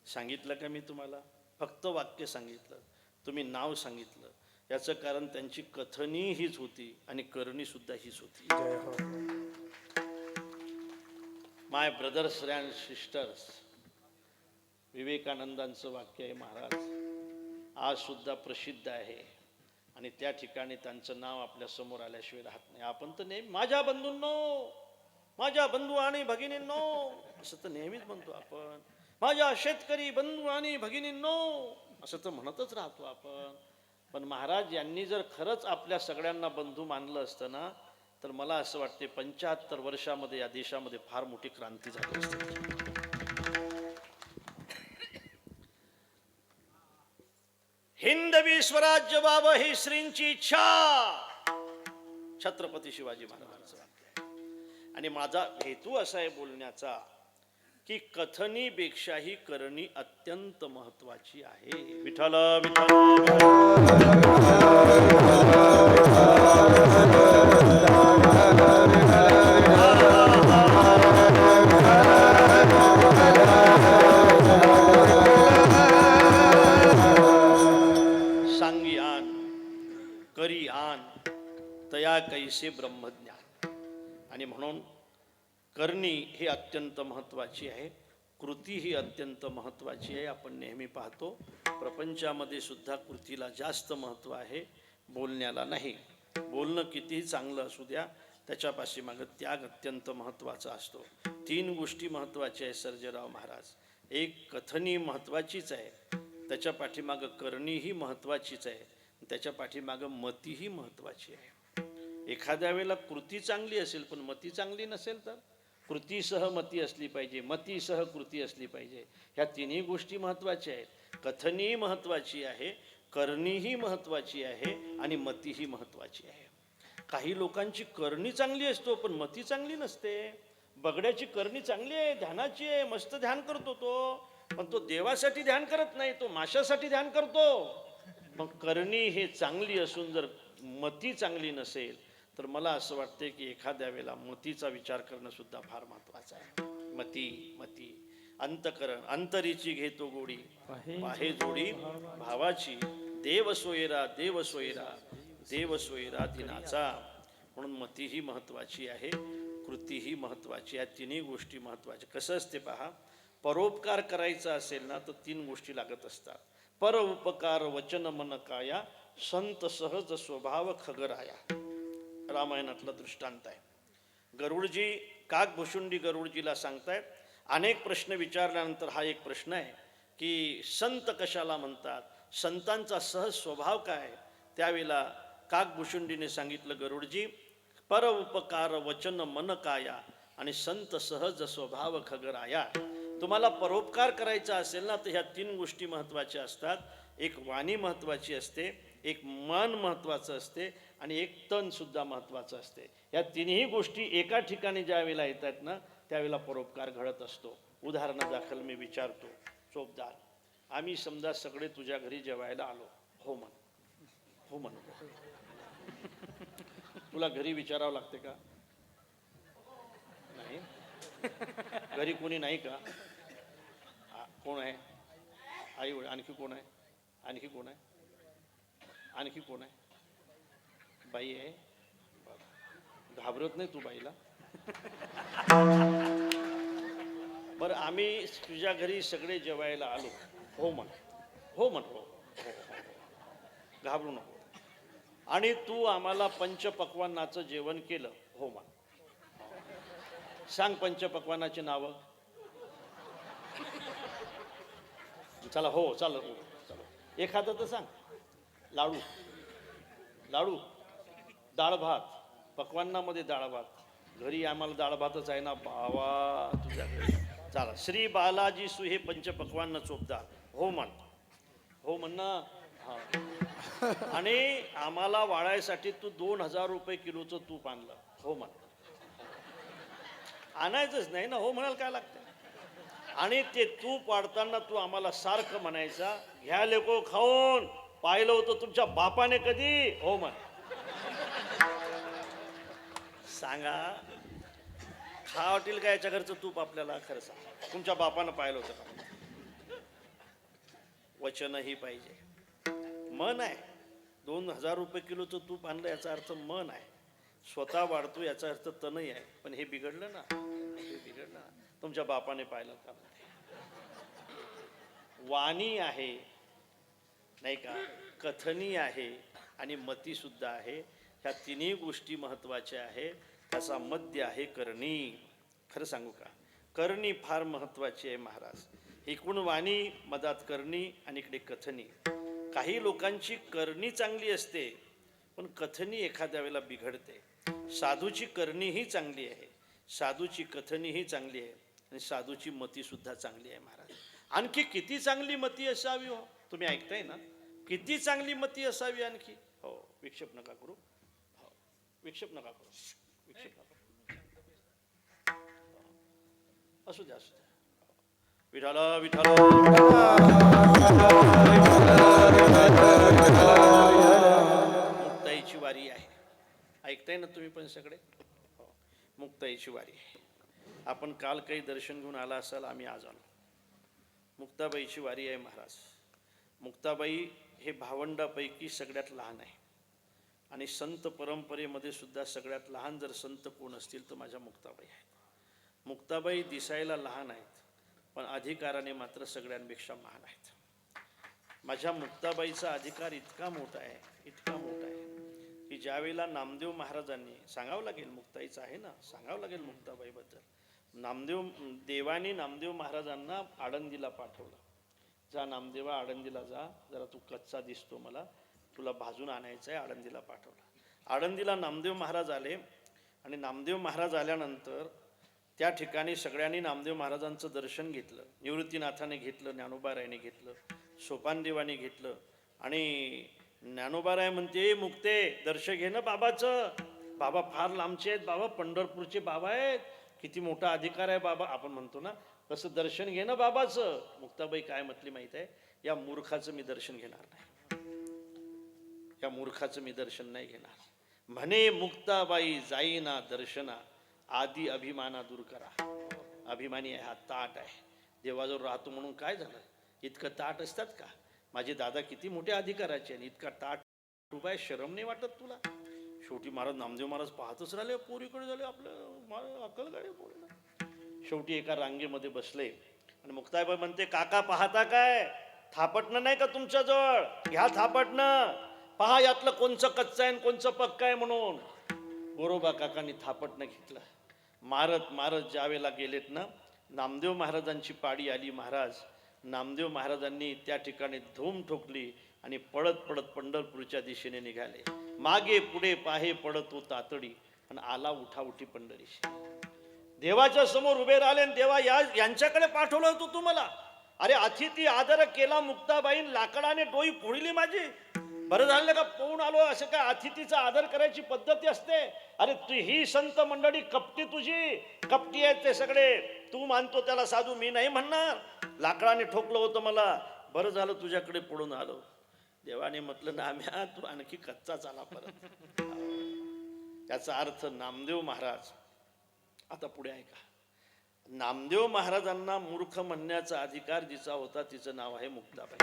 Speaker 1: सांगितलं का मी तुम्हाला? फक्त वाक्य सांगितलं, तुम्ही नाव सांगितलं. याचं कारण त्यांची कथनी हीच होती आणि करणी सुद्धा हीच होती. माय ब्रदर्स अँड सिस्टर्स, विवेकानंदांचं वाक्य आहे महाराज, आज सुद्धा प्रसिद्ध आहे आणि त्या ठिकाणी त्यांचं नाव आपल्या समोर आल्याशिवाय राहत नाही. आपण तर नेहमी माझ्या बंधूंनो, माझ्या बंधू आणि भगिनींनो असं तर नेहमीच म्हणतो आपण. माझ्या शेतकरी बंधू आणि भगिनींनो असं तर म्हणतच राहतो आपण. पण महाराज यांनी जर खरंच आपल्या सगळ्यांना बंधू मानलं असतं ना, तर मला असं वाटते 75 वर्षामध्ये या देशामध्ये फार मोठी क्रांती झाली असते. अहिल्यादेवी स्वराज्य व्हावं ही श्रींची इच्छा. छत्रपती शिवाजी महाराजांचं वाक्य आहे. आणि माझा हेतू असा आहे बोलण्याचा की कथनीपेक्षाही करणी अत्यंत महत्वाची आहे. विठ्ठल सांगी आन करी आन तया कैसे ब्रह्मज्ञान. आणि म्हणून करणी ही अत्यंत महत्त्वाची आहे, कृती ही अत्यंत महत्त्वाची आहे. आपण नेहमी पाहतो प्रपंचामध्ये सुद्धा कृतीला जास्त महत्त्व आहे, बोलण्याला नाही. बोलणं कितीही चांगलं असू द्या, त्याच्या पाठीमागं त्याग अत्यंत महत्त्वाचा असतो. 3 गोष्टी महत्त्वाच्या आहेत सर्जेराव महाराज. एक कथनी महत्त्वाचीच आहे, त्याच्या पाठीमागं करणीही महत्त्वाचीच आहे, त्याच्या पाठीमागं मतीही महत्त्वाची आहे. एखाद्या वेळेला कृती चांगली असेल पण मती चांगली नसेल तर कृतीसह मती असली पाहिजे, मतीसह कृती असली पाहिजे. ह्या तिन्ही गोष्टी महत्त्वाच्या आहेत. कथनी महत्त्वाची आहे, करणीही महत्त्वाची आहे आणि मतीही महत्त्वाची आहे. काही लोकांची करणी चांगली असतो पण मती चांगली नसते. बगड्याची करणी चांगली आहे, ध्यानाची आहे, मस्त ध्यान करतो तो, पण तो देवासाठी ध्यान करत नाही, तो माशासाठी ध्यान करतो. मग करणी हे चांगली असून जर मती चांगली नसेल तर मला असं वाटते की एखाद्या वेळेला मतीचा विचार करणं सुद्धा फार महत्वाचं आहे. मती अंतकरण अंतरीची घेतो गोडी, पाहे जोडी भावाची, देव सोयरा देव सोयरा देव सोयरा दिनाचा. म्हणून मतीही महत्वाची आहे, कृतीही महत्वाची आहे. तिन्ही गोष्टी महत्वाच्या. कसं असते पहा, परोपकार करायचा असेल ना तर 3 गोष्टी लागत असतात. पर उपकार वचन मन काया, संत सहज स्वभाव खगराया. रामायणातला दृष्टांत आहे. गरुडजी काकभुशुंडी गरुडजीला सांगतायत. अनेक प्रश्न विचारल्यानंतर हा एक प्रश्न आहे की संत कशाला म्हणतात, संतांचा सहज स्वभाव काय. त्यावेळेला काकभुशुंडीने सांगितलं, गरुडजी पर उपकार वचन मन काया आणि संत सहज स्वभाव खगराया. तुम्हाला परोपकार करायचा असेल ना तर ह्या 3 गोष्टी महत्त्वाच्या असतात. एक वाणी महत्त्वाची असते, एक मन महत्त्वाचं असते आणि एक तन सुद्धा महत्त्वाचं असते. या तिन्ही गोष्टी एका ठिकाणी ज्या वेळेला येतात ना त्यावेळेला परोपकार घडत असतो. उदाहरणादाखल मी विचारतो, चोपदार आम्ही समजा सगळे तुझ्या घरी जेवायला आलो, हो म्हण, हो म्हण. तुला घरी विचारावं लागते का? नाही. घरी कोणी नाही का? कोण आहे? आई वडील. आणखी कोण आहे? आणखी कोण आहे? आणखी कोण आहे? बाई आहे. घाबरत नाही तू बाईला? बरं आम्ही तुझ्या घरी सगळे जेवायला आलो, हो म्हण, हो म्हण, हो, हो, हो. घाबरू नको. आणि तू आम्हाला पंचपक्वान्नाचं जेवण केलं, हो म्हण. सांग पंचपक्वान्नाची नावं. चला हो, चला हो, चला. एखादं तर सांग. लाडू, लाडू, डाळ भात. पक्वान्नामध्ये डाळ भात. घरी आम्हाला डाळ भातच आहे ना बावा तुझ्या घरी. चला. श्री बालाजी सुहे पंचपक्वान्न चोपदार, हो म्हण, हो म्हण ना. हा. आणि आम्हाला वाळायसाठी तू 2000 रुपये किलोचं तूप आणलं, हो म्हण. आणायचंच नाही ना, हो म्हणाल काय लागतं. आणि ते तूप वाढताना तू आम्हाला सारखं म्हणायचा, घ्या लेको खाऊन, पाहिलं होतं तुमच्या बापाने कधी, हो म्हण. सांगा खा वाटेल का याच्या घरचं तूप आपल्याला? खरं सांग, तुमच्या बापानं पाहिलं होतं का? वचनही पाहिजे, मन आहे. 2000 रुपये किलोचं तूप आणलं याचा अर्थ मन आहे. स्वतः वाढतो याचा अर्थ तनही आहे. पण हे बिघडलं ना, हे बिघडलं ना. तुमच्या बापाने पाहिलं का? वाणी आहे नाही का, कथनी आहे आणि मती सुद्धा आहे. ह्या तिन्ही गोष्टी महत्त्वाच्या आहे. त्याचा मध्य आहे करणी. खरं सांगू का, करणी फार महत्त्वाची आहे महाराज. एकूण वाणी, मधात करणी आणि इकडे कथनी. काही लोकांची करणी चांगली असते पण कथनी एखाद्या वेळेला बिघडते. साधूची करणीही चांगली आहे, साधूची कथनीही चांगली आहे आणि साधूची मती सुद्धा चांगली आहे महाराज. आणखी किती चांगली मती असावी हो. तुम्ही ऐकताय ना, किती चांगली मती असावी आणखी. हो, विक्षेप नका करू. हो, विक्षेप नका करू. विक्षेप नका करू. असू द्या, असू द्या. विठाला विठाला मुक्ताईची वारी आहे. ऐकताय ना तुम्ही पण सगळे. हो, मुक्ताईची वारी आहे. आपण काल काही दर्शन घेऊन आला असाल, आम्ही आज आलो. मुक्ताबाईची वारी आहे महाराज. मुक्ताबाई हे भावंडापैकी सगळ्यात लहान आहे आणि संत परंपरेमध्ये सुद्धा सगळ्यात लहान जर संत कोण असतील तर माझ्या मुक्ताबाई आहेत. मुक्ताबाई दिसायला लहान आहेत पण अधिकाराने मात्र सगळ्यांपेक्षा महान आहेत. माझ्या मुक्ताबाईचा अधिकार इतका मोठा आहे, इतका मोठा आहे की ज्यावेळेला नामदेव महाराजांनी, सांगावं लागेल मुक्ताईचं आहे ना, सांगावं लागेल मुक्ताबाईबद्दल. देवानी नामदेव महाराजांना आळंदीला पाठवलं. जा नामदेवा, आळंदीला जा, जरा तू कच्चा दिसतो मला, तुला भाजून आणायचं आहे. आळंदीला पाठवलं. आळंदीला नामदेव महाराज आले आणि नामदेव महाराज आल्यानंतर त्या ठिकाणी सगळ्यांनी नामदेव महाराजांचं दर्शन घेतलं. निवृत्तीनाथाने घेतलं, ज्ञानोबारायाने घेतलं, सोपानदेवाने घेतलं आणि ज्ञानोबाराय म्हणते, मुक्ते दर्शन घे ना बाबाचं. बाबा फार लांबचे आहेत, बाबा पंढरपूरचे बाबा आहेत, किती मोठा अधिकार आहे बाबा, आपण म्हणतो ना तसं दर्शन घे ना बाबाचं. मुक्ताबाई काय म्हटली माहित आहे, या मूर्खाचं मी दर्शन घेणार नाही, या मूर्खाचं मी दर्शन नाही घेणार. म्हणे मुक्ताबाई जाईना दर्शना, आधी अभिमाना दूर करा. अभिमानी आहे, हा ताट आहे. देवाजवळ राहतो म्हणून काय झालं, इतकं ताट असतात का? माझे दादा किती मोठ्या अधिकाराचे आणि इतका ताट उभा आहे, शरम नाही वाटत तुला? शेवटी महाराज नामदेव महाराज पाहतच राहिले, पोरीकडे झाले, आपलं अक्कल गाडी पोरीला. शेवटी एका रांगेमध्ये बसले आणि मुक्ताबाई म्हणते, काका पाहता काय, थापटणं नाही का तुमच्याजवळ? घ्या थापटणं, पहा यातलं कोणचं कच्चं आहे कोणचं पक्क आहे म्हणून. गोरोबा काकांनी थापटणं घेतलं. मारत मारत ज्यावेळेला गेलेत ना, नामदेव महाराजांची पाडी आली. महाराज नामदेव महाराजांनी त्या ठिकाणी धूम ठोकली आणि पळत पळत पंढरपूरच्या दिशेने निघाले. मागे पुढे पाहे पडत हो तातडी आणि आला उठाउठी पंढरीशी. देवाच्या समोर उभे राहिले आणि देवा यांच्याकडे पाठवलं होतं तुम्हाला. अरे अतिथी आदर केला मुक्ताबाईन, लाकडाने डोई फोडली माझी. बरं झालं का पोहून आलो. असं काय अतिथीचा आदर करायची पद्धती असते? अरे तू ही संत मंडळी कपटी, तुझी कपटी आहेत ते सगळे. तू मानतो त्याला साधू, मी नाही म्हणणार. लाकडाने ठोकलं होतं मला, बरं झालं तुझ्याकडे पडून आलो. देवाने म्हटलं, नाम्या तू आणखी कच्चा चाला परत. त्याचा अर्थ नामदेव महाराज, आता पुढे ऐका, नामदेव महाराजांना मूर्ख म्हणण्याचा अधिकार जिचा होता तिचं नाव आहे मुक्ताबाई.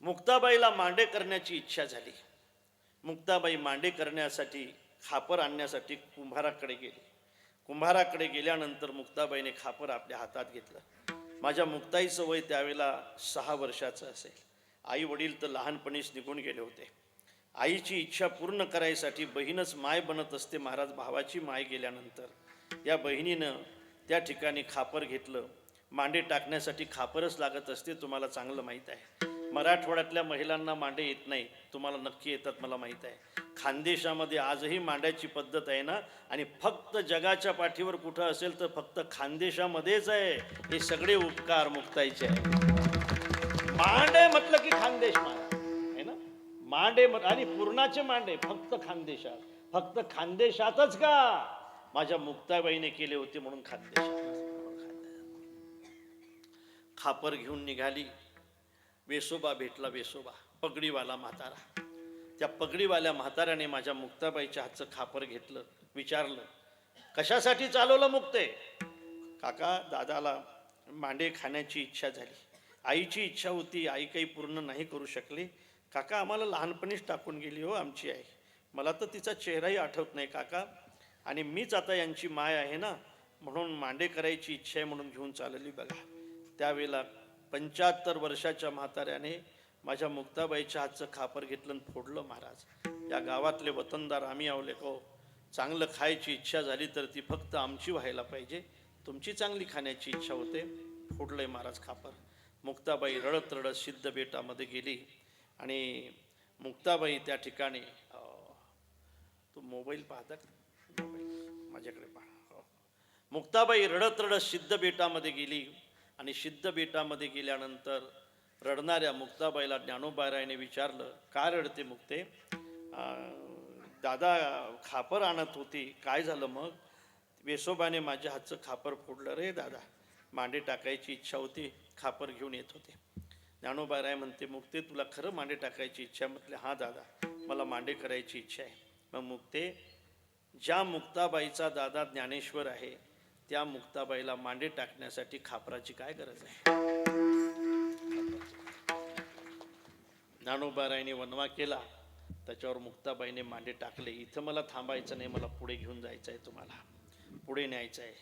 Speaker 1: मुक्ताबाईला मांडे करण्याची इच्छा झाली. मुक्ताबाई मांडे करण्यासाठी, खापर आणण्यासाठी कुंभाराकडे गेली. कुंभाराकडे गेल्यानंतर मुक्ताबाईने खापर आपल्या हातात घेतलं. माझ्या मुक्ताईचं वय त्यावेळेला 6 वर्षाचं असेल. आई वडील तर लहानपणीच निघून गेले होते. आईची इच्छा पूर्ण करायसाठी बहीणच माय बनत असते महाराज. भावाची माय गेल्यानंतर या बहिणीनं त्या ठिकाणी खापर घेतलं. मांडे टाकण्यासाठी खापरच लागत असते, तुम्हाला चांगलं माहीत आहे. मराठवाड्यातल्या महिलांना मांडे येत नाही, तुम्हाला नक्की येतात, मला माहीत आहे. खानदेशामध्ये आजही मांड्याची पद्धत आहे ना, आणि फक्त जगाच्या पाठीवर कुठं असेल तर फक्त खानदेशामध्येच आहे. हे सगळे उपकार मुक्ताईचे आहे. मांडे म्हटलं की खानदेश आहे ना, मांडे आणि पूर्णाचे मांडे फक्त खानदेशात. फक्त खानदेशातच का? माझ्या मुक्ताबाईने केले होते म्हणून खानदेशात. खापर घेऊन निघाली. वेसोबा भेटला, वेसोबा पगडीवाला म्हातारा. त्या पगडीवाल्या म्हाताऱ्याने माझ्या मुक्ताबाईच्या हातचं खापर घेतलं. विचारलं, कशासाठी चालवलं मुक्ते? काका, दादाला मांडे खाण्याची इच्छा झाली. आईची इच्छा होती, आई काही पूर्ण नाही करू शकली. काका, आम्हाला लहानपणीच टाकून गेली हो आमची आई. मला तर तिचा चेहराही आठवत नाही काका, आणि मीच आता यांची माय आहे ना, म्हणून मांडे करायची इच्छा आहे म्हणून घेऊन चालली. बघा, त्यावेळेला 75 वर्षाच्या म्हाताऱ्याने माझ्या मुक्ताबाईच्या हातचं खापर घेतलं आणि फोडलं. महाराज, या गावातले वतनदार आम्ही आवले को, चांगलं खायची इच्छा झाली तर ती फक्त आमची व्हायला पाहिजे. तुमची चांगली खाण्याची इच्छा होते, फोडलंय महाराज खापर. मुक्ताबाई रडत रडत सिद्ध बेटामध्ये गेली आणि मुक्ताबाई त्या ठिकाणी, तो मोबाईल पाहता का? मोबाईल माझ्याकडे पहा. मुक्ताबाई रडत रडत सिद्ध बेटामध्ये गेली आणि सिद्ध बेटामध्ये गेल्यानंतर रडणाऱ्या मुक्ताबाईला ज्ञानोबारायाने विचारलं, का रडते मुक्ते? दादा खापर आणत होती, काय झालं मग? वेसोबाने माझ्या हातचं खापर फोडलं रे दादा, मांडे टाकायची इच्छा होती, खापर घेऊन येत होते. ज्ञानोबाराय म्हणते, मुक्ते तुला खरं मांडे टाकायची इच्छा? म्हटले, हां दादा, मला मांडे करायची इच्छा आहे. मग मुक्ते, ज्या मुक्ताबाईचा दादा ज्ञानेश्वर आहे त्या मुक्ताबाईला मांडे टाकण्यासाठी खापराची काय गरज आहे? ज्ञानोबारायने वनवा केला, त्याच्यावर मुक्ताबाईने मांडे टाकले. इथं मला थांबायचं नाही, मला पुढे घेऊन जायचं आहे, तुम्हाला पुढे न्यायचं आहे.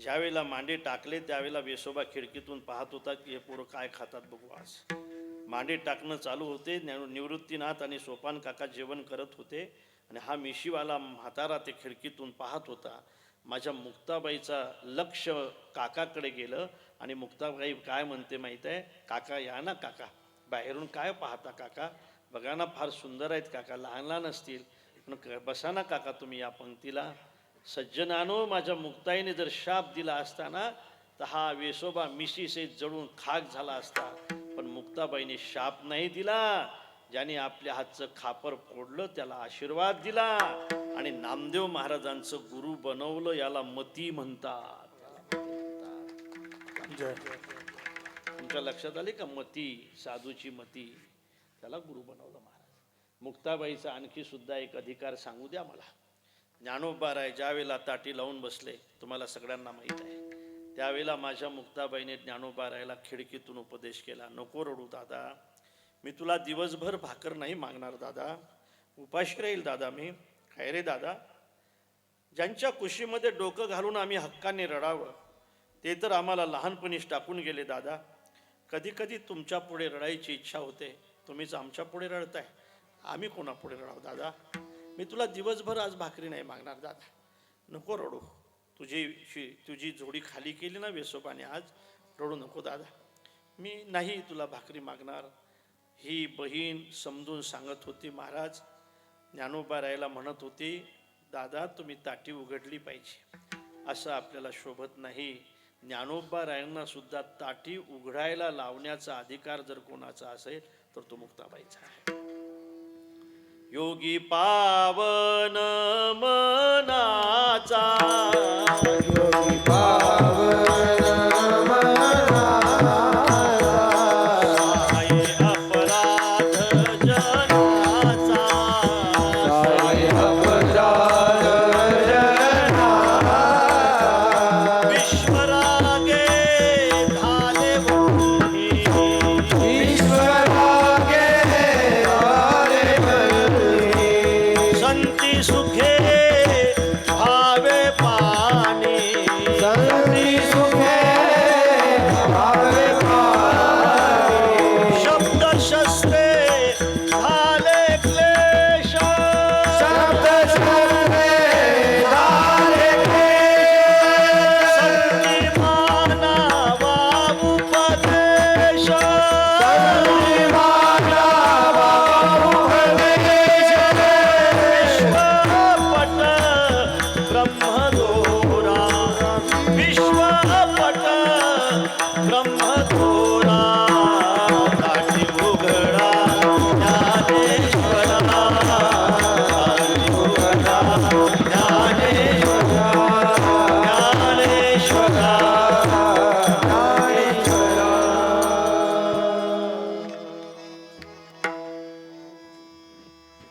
Speaker 1: ज्यावेळेला मांडे टाकले त्यावेळेला वेसोबा खिडकीतून पाहत होता की हे पोरं काय खातात बघू आज. मांडे टाकणं चालू होते. निवृत्तीनाथ आणि सोपान काका जेवण करत होते आणि हा मिशीवाला म्हातारा ते खिडकीतून पाहत होता. माझ्या मुक्ताबाईचा लक्ष काकाकडे गेलं आणि मुक्ताबाई काय म्हणते माहीत आहे? काका या ना काका, बाहेरून काय पाहता काका? बघा ना, फार सुंदर आहेत काका, लहान लहान असतील, पण बसा ना काका तुम्ही या पंक्तीला. सज्जनानो, माझ्या मुक्ताईने जर शाप दिला असता ना तर हा वेसोबा मिशीसे जळून खाक झाला असता. पण मुक्ताबाईने शाप नाही दिला. ज्याने आपल्या हातचं खापर फोडलं त्याला आशीर्वाद दिला आणि नामदेव महाराजांचं गुरु बनवलं, याला मती म्हणतात. तुमच्या लक्षात आले का? मती, साधूची मती, त्याला गुरु बनवलं महाराज. मुक्ताबाईचा आणखी सुद्धा एक अधिकार सांगू द्या मला. ज्ञानोबाराय ज्यावेळेला ताटी लावून बसले, तुम्हाला सगळ्यांना माहीत आहे, त्यावेळेला माझ्या मुक्ताबाईने ज्ञानोबारायला खिडकीतून उपदेश केला, नको रडू दादा, मी तुला दिवसभर भाकर नाही मागणार दादा, उपाशी राहील दादा मी. काय रे दादा? ज्यांच्या कुशीमध्ये डोकं घालून आम्ही हक्काने रडावं ते तर आम्हाला लहानपणीच टाकून गेले दादा. कधी कधी तुमच्या पुढे रडायची इच्छा होते, तुम्हीच आमच्या पुढे रडताय, आम्ही कोणापुढे रडाव दादा? मी तुला दिवसभर आज भाकरी नाही मागणार दादा, नको रडू. तुझी जोडी खाली केली ना वेसोबाने आज, रडू नको दादा, मी नाही तुला भाकरी मागणार. ही बहीण समजून सांगत होती महाराज. ज्ञानोबारायला म्हणत होती, दादा तुम्ही ताटी उघडली पाहिजे, असं आपल्याला शोभत नाही. ज्ञानोबारायांना सुद्धा ताटी उघडायला लावण्याचा अधिकार जर कोणाचा असेल तर तो मुक्ताबाईचा आहे. योगी पावन मनाचा,
Speaker 2: योगी पावन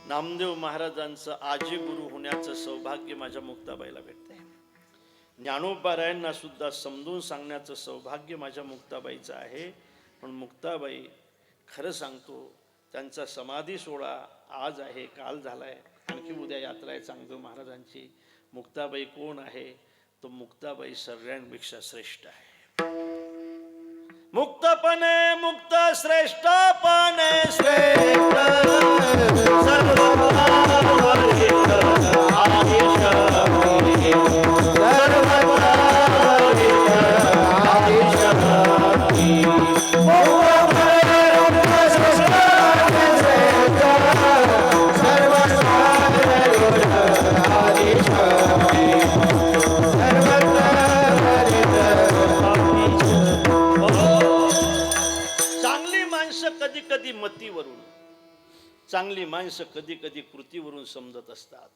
Speaker 1: नामदेव महाराजांचं आजी गुरु होण्याचं सौभाग्य माझ्या मुक्ताबाईला भेटतंय. ज्ञानोबारायांना सुद्धा समजून सांगण्याचं सौभाग्य माझ्या मुक्ताबाईचं आहे. पण मुक्ताबाई, खरं सांगतो, त्यांचा समाधी सोहळा आज आहे, काल झालाय, आणखी उद्या यात्रा आहे चांगदेव महाराजांची. मुक्ताबाई कोण आहे? तो मुक्ताबाई सगळ्यांपेक्षा श्रेष्ठ आहे. मुक्तपणे मुक्त, श्रेष्ठपणे श्रेष्ठ, चांगली चांगली माणसं कधी कधी कृतीवरून समजत असतात.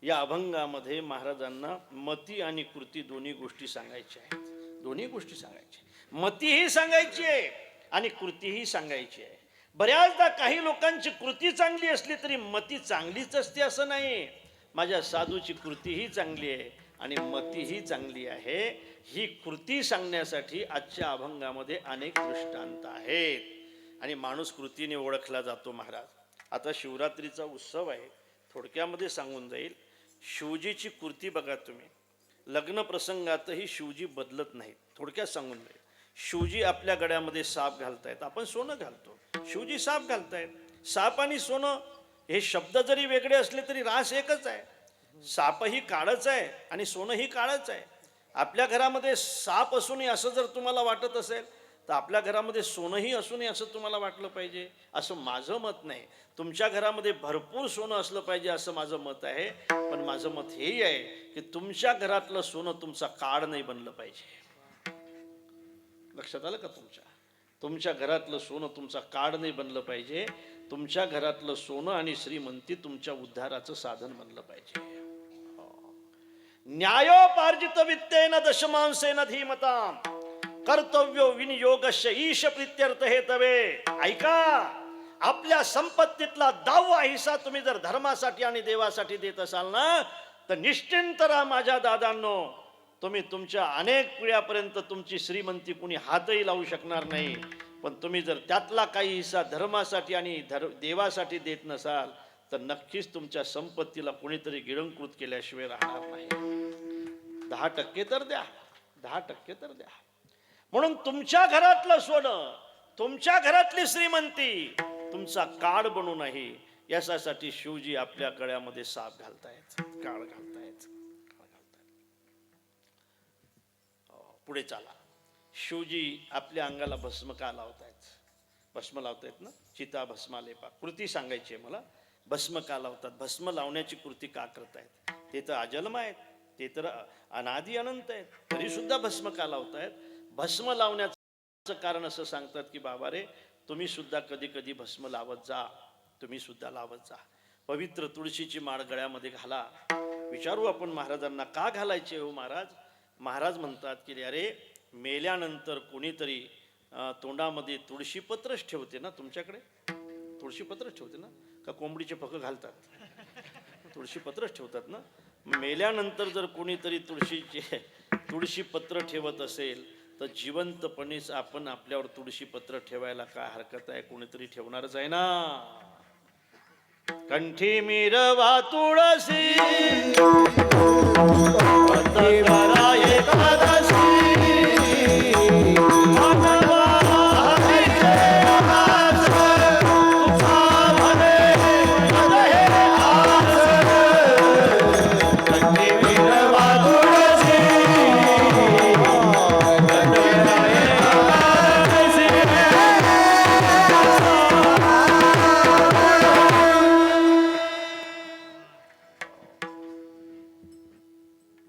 Speaker 1: या अभंगामध्ये महाराजांना मती आणि कृती दोन्ही गोष्टी सांगायच्या आहेत. दोन्ही गोष्टी सांगायच्या, मतीही सांगायची आहे आणि कृतीही सांगायची आहे. बऱ्याचदा काही लोकांची कृती चांगली असली तरी मती चांगलीच असते असं नाही. माझ्या साधूची कृतीही चांगली आहे आणि मतीही चांगली आहे. ही कृती सांगण्यासाठी आजच्या अभंगामध्ये अनेक दृष्टांत आहेत आणि माणूस कृतीने ओळखला जातो. महाराज, आता शिवरात्रीचा उत्सव आहे, थोडक्यामध्ये सांगून जाईल. शिवजीची कृती बघा तुम्ही. लग्न प्रसंगातही शिवजी बदलत नाहीत. थोडक्यात सांगून जाईल. शिवजी आपल्या गळ्यामध्ये साप घालतायत, आपण सोनं घालतो. शिवजी साप घालतायत. साप आणि सोनं हे शब्द जरी वेगळे असले तरी रास एकच आहे. सापही काळच आहे आणि सोनंही काळच आहे. आपल्या घरामध्ये साप असूनही असं जर तुम्हाला वाटत असेल तर आपल्या घरामध्ये सोनंही असूनही असं तुम्हाला वाटलं पाहिजे असं माझं मत नाही. तुमच्या घरामध्ये भरपूर सोनं असलं पाहिजे असं माझं मत आहे. पण माझं मत हेही आहे की तुमच्या घरातलं सोनं तुमचा काळ नाही बनलं पाहिजे. लक्षात आलं का? तुमच्या घरातलं सोनं तुमचा काळ नाही बनलं पाहिजे. तुमच्या घरातलं सोनं आणि श्रीमंती तुमच्या उद्धाराचं साधन बनलं पाहिजे. न्यायोपार्जित वित्तेन दशमांसेन धीमताम कर्तव्यो विनियोगस्य ईश प्रीत्यर्थ हे तवे. ऐका, आपल्या संपत्तीतला 10वा हिस्सा तुम्ही जर धर्मासाठी आणि देवासाठी देत असाल ना तर निश्चिंत राहा माझ्या दादांनो. तुम्ही तुमच्या अनेक पिढ्यापर्यंत तुमची श्रीमंती कुणी हातही लावू शकणार नाही. पण तुम्ही जर त्यातला काही हिस्सा धर्मासाठी आणि देवासाठी देत नसाल तर नक्कीच तुमच्या संपत्तीला कोणीतरी गिळंकृत केल्याशिवाय राहणार नाही. 10% तर द्या, 10% तर द्या. म्हणून तुमच्या घरातलं सोनं, तुमच्या घरातली श्रीमंती तुमचा काळ बनू नये यासाठी शिवजी आपल्या गळ्यामध्ये साप घालतायत, काळ घालतायत. पुढे चाला. शिवजी आपल्या अंगाला भस्म का लावतायत? भस्म लावतायत ना, चिता भस्मालेपा. कृती सांगायची आहे मला. भस्म का लावतात? भस्म लावण्याची कृती का करतायत? ते तर अजन्म आहेत, ते तर अनादी अनंत आहेत, तरी सुद्धा भस्म का लावतायत? भस्म लावण्याचं कारण असं सांगतात की बाबा रे, तुम्ही सुद्धा कधी कधी भस्म लावत जा, तुम्ही सुद्धा लावत जा. पवित्र तुळशीची माळ गळ्यामध्ये घाला. विचारू आपण महाराजांना का घालायचे हो महाराज? महाराज म्हणतात की अरे, मेल्यानंतर कोणीतरी तोंडामध्ये तुळशीपत्रच ठेवते ना. तुमच्याकडे तुळशीपत्रच ठेवते ना का कोंबडीचे फकं घालतात? तुळशीपत्रच ठेवतात ना. मेल्यानंतर जर कोणीतरी तुळशीपत्र ठेवत असेल तर जिवंतपणीच आपण आपल्यावर तुळशीपत्र ठेवायला काय हरकत आहे? कोणीतरी ठेवणारच आहे ना. कंठी मिरवा तुळसी पत्रकरा एकादशी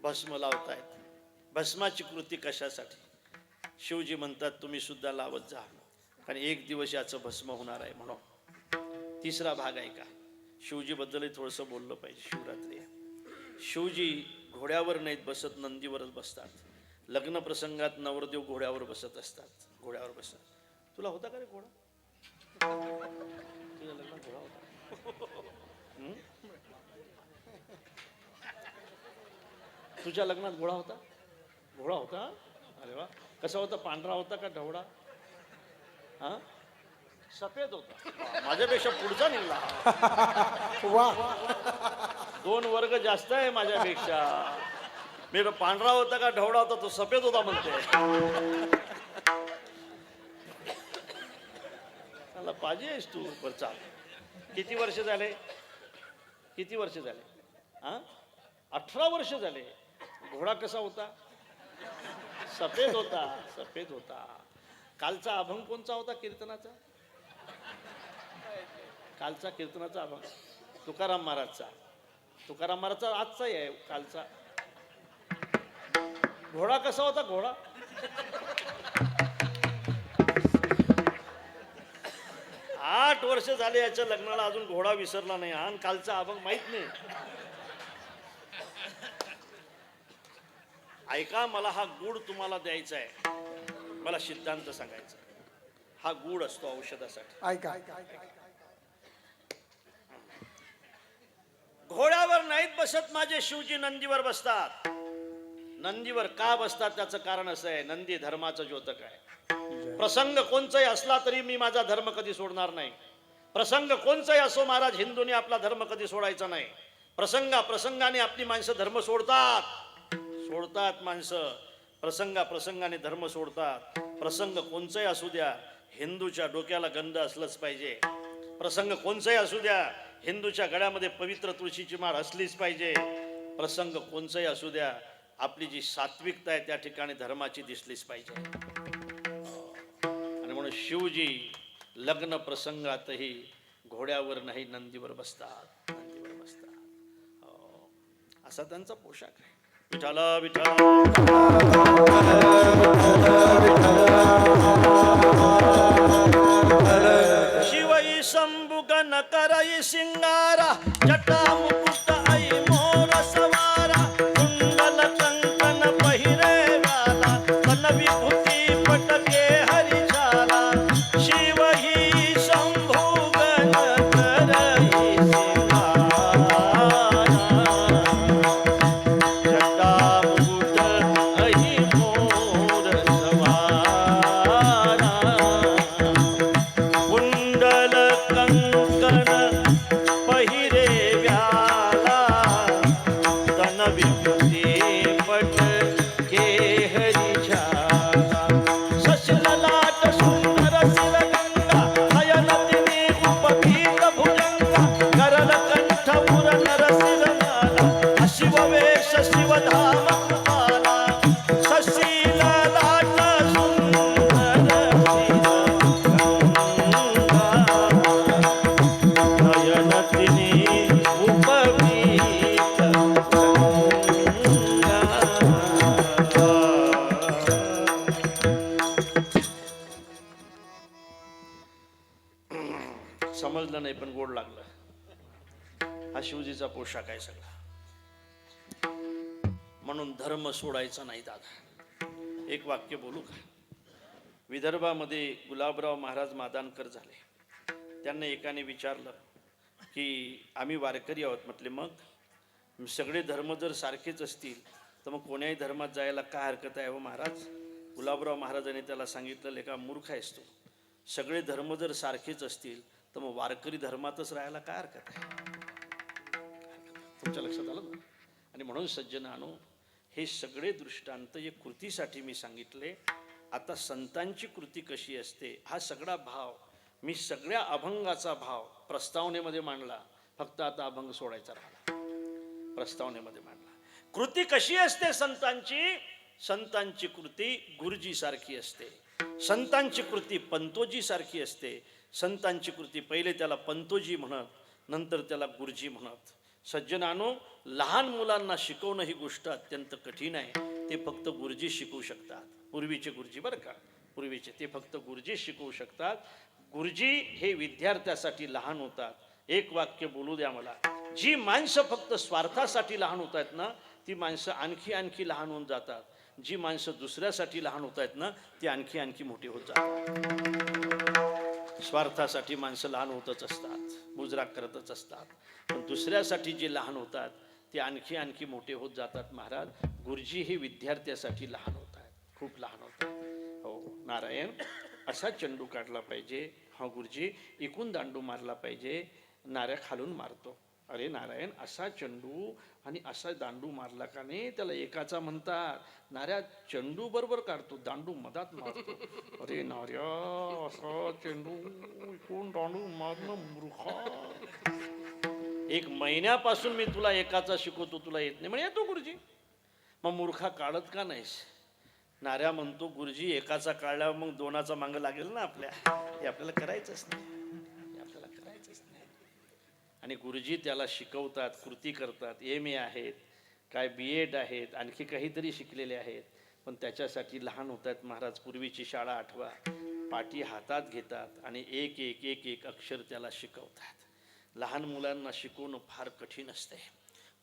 Speaker 1: भस्म लावतायत. भस्माची कृती कशासाठी? शिवजी म्हणतात तुम्ही सुद्धा लावत जा, कारण एक दिवस याचं भस्म होणार आहे म्हणून. तिसरा भाग आहे का, शिवजी बद्दलही थोडंसं बोललं पाहिजे. शिवरात्री शिवजी घोड्यावर नाहीत बसत, नंदीवरच बसतात. लग्न प्रसंगात नवरदेव घोड्यावर बसत असतात, घोड्यावर बसतात. तुला होता का रे घोडा? तुझ्या लग्नात घोडा होता? तुझ्या लग्नात घोडा होता? घोडा होता? अरे वा. कसा होता? पांढरा होता का ढवळा? हा, सफेद होता. माझ्यापेक्षा पुढचा निघला.
Speaker 2: वा,
Speaker 1: 2 वर्ग जास्त आहे माझ्यापेक्षा. मी पांढरा होता का ढवळा होता? तो सफेद होता म्हणते. मला पाहिजे आहेस तू. बरं चाल. किती वर्ष झाले? किती वर्ष झाले? हा, 18 वर्ष झाले. घोडा कसा होता? सफेद होता, सफेद होता. कालचा अभंग कोणचा होता कीर्तनाचा? कालचा कीर्तनाचा अभंग तुकाराम महाराजचा. तुकाराम महाराजचा आजचाही आहे कालचा. घोडा कसा होता? घोडा 8 वर्ष झाले याच्या लग्नाला, अजून घोडा विसरला नाही आणि कालचा अभंग माहित नाही. ऐका, मला हा गुड तुम्हाला द्यायचा आहे, मला सिद्धांत सांगायचा. हा गुड असतो औषधासाठी.
Speaker 2: ऐका
Speaker 1: घोड्यावर नाहीत बसत माझे शिवजी, नंदीवर बसतात. नंदीवर का बसतात त्याचं कारण असं आहे, नंदी धर्माचं द्योतक आहे. प्रसंग कोणचाही असला तरी मी माझा धर्म कधी सोडणार नाही. प्रसंग कोणचाही असो महाराज, हिंदूने आपला धर्म कधी सोडायचा नाही. प्रसंगाने आपली माणसं धर्म सोडतात माणसं प्रसंगाने धर्म सोडतात. प्रसंग कोणचाही असू द्या, हिंदूच्या डोक्याला गंध असलंच पाहिजे. प्रसंग कोणचाही असू द्या, हिंदूच्या गळ्यामध्ये पवित्र तुळशीची माळ असलीच पाहिजे. प्रसंग कोणचाही असू द्या, आपली जी सात्विकता आहे त्या ठिकाणी धर्माची दिसलीच पाहिजे. आणि म्हणून शिवजी लग्न प्रसंगातही घोड्यावर नाही नंदीवर बसतात. असा त्यांचा पोशाख आहे. विठाला विठाला शिवई संबुग न करई सिंगारा, जटा मुकुट आई मोर सवारा, कुंडल कंकण पहिरे वाला, तन विभूती पटके हरिचाला. शिवई संभुग न करई सिंगारा, जटा मुकुट आई मोर सवारा, कुंडल कंकण पहिरे व्याला, तन विभूती पटके हरिचाला. सशिल लाट सुंदर शिवगंगा, नयन तिने उपभीत भुजंगा, करल कंठ पुर नरसिंह माला, शिव वेश शिवधाम कृपाला. सशिल लाट सुंदर नयन तिने उपभीत भुजंगा. समजलं नाही पण गोड लागलं. हा शिवजीचा पोशाख आहे सगळा. म्हणून धर्म सोडायचा नाही दादा. एक वाक्य बोलू का? विदर्भामध्ये गुलाबराव महाराज मादानकर झाले. त्यांना एकाने विचारलं की आम्ही वारकरी आहोत. म्हटले मग सगळे धर्म जर सारखेच असतील तर मग कोण्याही धर्मात जायला काय हरकत आहे हो महाराज? गुलाबराव महाराजांनी त्याला सांगितलं, लेका मूर्ख आहेस तू. सगळे धर्म जर सारखेच असतील तर मग वारकरी धर्मातच राहायला काय हरकत आहे? तुमच्या लक्षात आलं ना? आणि म्हणून सज्जनानो, हे सगळे दृष्टांत या कृतीसाठी मी सांगितले. आता संतांची कृती कशी असते हा सगळा भाव मी सगळ्या अभंगाचा भाव प्रस्तावनेमध्ये मांडला. फक्त आता अभंग सोडायचा राहिला. प्रस्तावनेमध्ये मांडला. कृती कशी असते संतांची? संतांची कृती गुरुजी सारखी असते. संतांची कृती पंतोजी सारखी असते. संतांची कृती पहिले त्याला पंतोजी म्हणत, नंतर त्याला गुरुजी म्हणत. सज्जनानो, लहान मुलांना शिकवणं ही गोष्ट अत्यंत कठीण आहे. ते फक्त गुरुजी शिकवू शकतात. पूर्वीचे गुरुजी बरं का, पूर्वीचे ते फक्त गुरुजी शिकवू शकतात. गुरुजी हे विद्यार्थ्यासाठी लहान होतात. एक वाक्य बोलू द्या मला. जी माणसं फक्त स्वार्थासाठी लहान होत आहेत ना, ती माणसं आणखी लहान होऊन जातात. जी माणसं दुसऱ्यासाठी लहान होत आहेत ना, ती आणखी मोठी होत जातात. स्वार्थासाठी माणसं लहान होतच असतात, मुजरा करतच असतात. पण दुसऱ्यासाठी जे लहान होतात ते आणखी मोठे होत जातात. महाराज, गुरुजी हे विद्यार्थ्यासाठी लहान होत आहेत, खूप लहान होत आहेत. हो नारायण, असा चेंडू काढला पाहिजे. हा गुरुजी इकून दांडू मारला पाहिजे. नाऱ्या खालून मारतो. अरे नारायण, असा चेंडू आणि असा दांडू मारला का नाही त्याला एकाचा म्हणतात. नाऱ्या चेंडू बरोबर काढतो, दांडू मधात मारतो. अरे नाऱ्या, असा चेंडू इकून दांडू मारणं मूर्खा. 1 महिन्यापासून मी तुला एकाचा शिकवतो, तुला येत नाही म्हणे. येतो गुरुजी. मग मूर्खा काढत का नाहीस? नाऱ्या म्हणतो, गुरुजी एकाचा काढल्यावर मग 2चा मागं लागेल ना आपल्या. हे आपल्याला करायचंच नाही. आणि गुरुजी त्याला शिकवतात, कृती करतात. MA आहेत, काय BEd आहेत, आणखी काहीतरी शिकलेले आहेत. पण त्याच्यासाठी लहान होतात. महाराज, पूर्वीची शाळा आठवा. पाटी हातात घेतात आणि एक एक एक एक अक्षर त्याला शिकवतात. लहान मुलांना शिकवणं फार कठीण असते.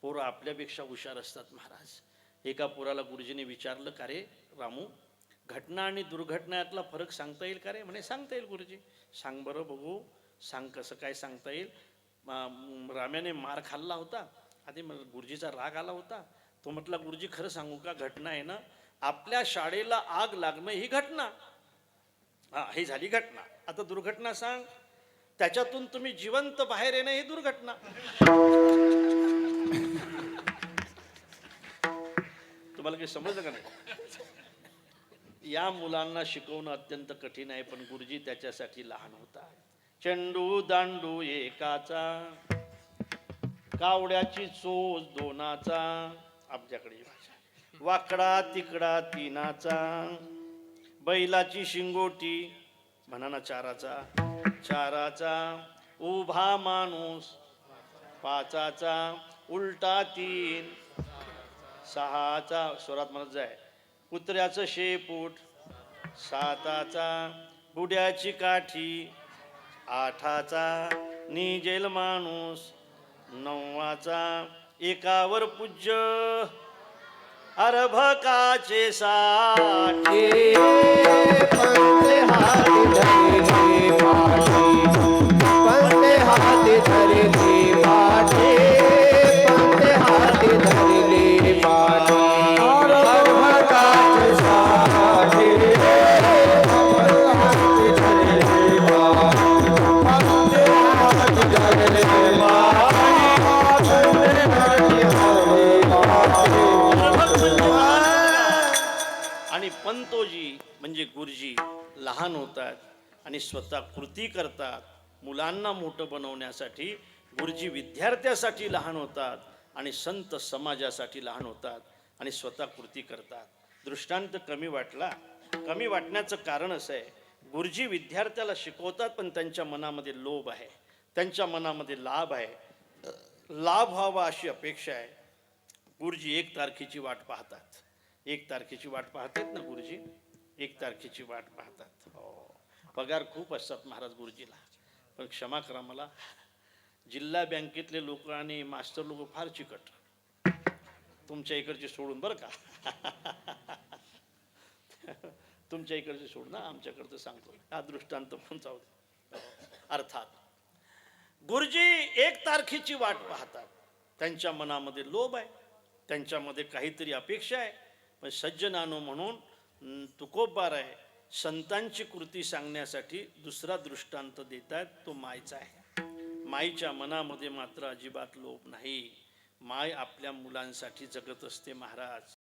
Speaker 1: पोरं आपल्यापेक्षा हुशार असतात महाराज. एका पोराला गुरुजीने विचारलं, का रे रामू, घटना आणि दुर्घटना यातला फरक सांगता येईल का रे? म्हणे सांगता येईल गुरुजी. सांग बरं बघू, सांग कसं काय सांगता येईल. राम्याने मार खाल्ला होता, आधी गुरुजीचा राग आला होता. तो म्हटला, गुरुजी खरं सांगू का, घटना आहे ना, आपल्या शाळेला आग लागणं ही घटना, हा ही झाली घटना. आता दुर्घटना सांग, त्याच्यातून तुम्ही जिवंत बाहेर येणं ही दुर्घटना. तुम्हाला काही समजलं का नाही? या मुलांना शिकवणं अत्यंत कठीण आहे, पण गुरुजी त्याच्यासाठी लहान होता. चेंडू दांडू एकाचा, कावड्याची चोच दोनाचा, आमच्याकडे वाकडा तिकडा तीनाचा, बैलाची शिंगोटी म्हणा चाराचा, चाराचा उभा माणूस पाचाचा, उलटा तीन सहाचा, स्वरात म्हणत जाय, कुत्र्याचं शेपूट साताचा, बुड्याची काठी आठाचा, निजेल माणूस नववाचा, एकावर पूज्य अर्भकाचे साठी.
Speaker 2: पंते हाती धरले पाठी, पंते हाती धरले पाठी, पंते हाती धरले पाठी, अर्भकाचे साठी.
Speaker 1: आणि पंतोजी म्हणजे गुरुजी लहान होतात आणि स्वतः कृती करतात. मुलांना मोठं बनवण्यासाठी गुरुजी विद्यार्थ्यासाठी लहान होतात आणि संत समाजासाठी लहान होतात आणि स्वतः कृती करतात. दृष्टांत कमी वाटला, कमी वाटण्याचं कारण असं आहे, गुरुजी विद्यार्थ्याला शिकवतात, पण त्यांच्या मनामध्ये लोभ आहे, त्यांच्या मनामध्ये लाभ आहे, लाभ व्हावा अशी अपेक्षा आहे. गुरुजी 1 तारखेची वाट पाहतात. 1 तारखेची वाट पाहतात ना गुरुजी, 1 तारखेची वाट पाहतात. हो, पगार खूप असतात महाराज गुरुजीला, पण क्षमा करा मला, जिल्हा बँकेतले लोक आणि मास्टर लोक फार चिकट, तुमच्या इकडचे सोडून बरं का. तुमच्या इकडचे सोडून ना, आमच्याकडचं सांगतो, हा दृष्टांत पण जाऊ दे. अर्थात गुरुजी 1 तारखेची वाट पाहतात. त्यांच्या मनामध्ये लोभ आहे, त्यांच्यामध्ये काहीतरी अपेक्षा आहे, पण सज्जनानो म्हणून तुकोबार आहे, संतांची कृती सांगण्यासाठी दुसरा दृष्टांत देतात, तो मायचा आहे. माईच्या मनामध्ये मात्र अजिबात लोभ नाही. माय आपल्या मुलांसाठी जगत असते महाराज.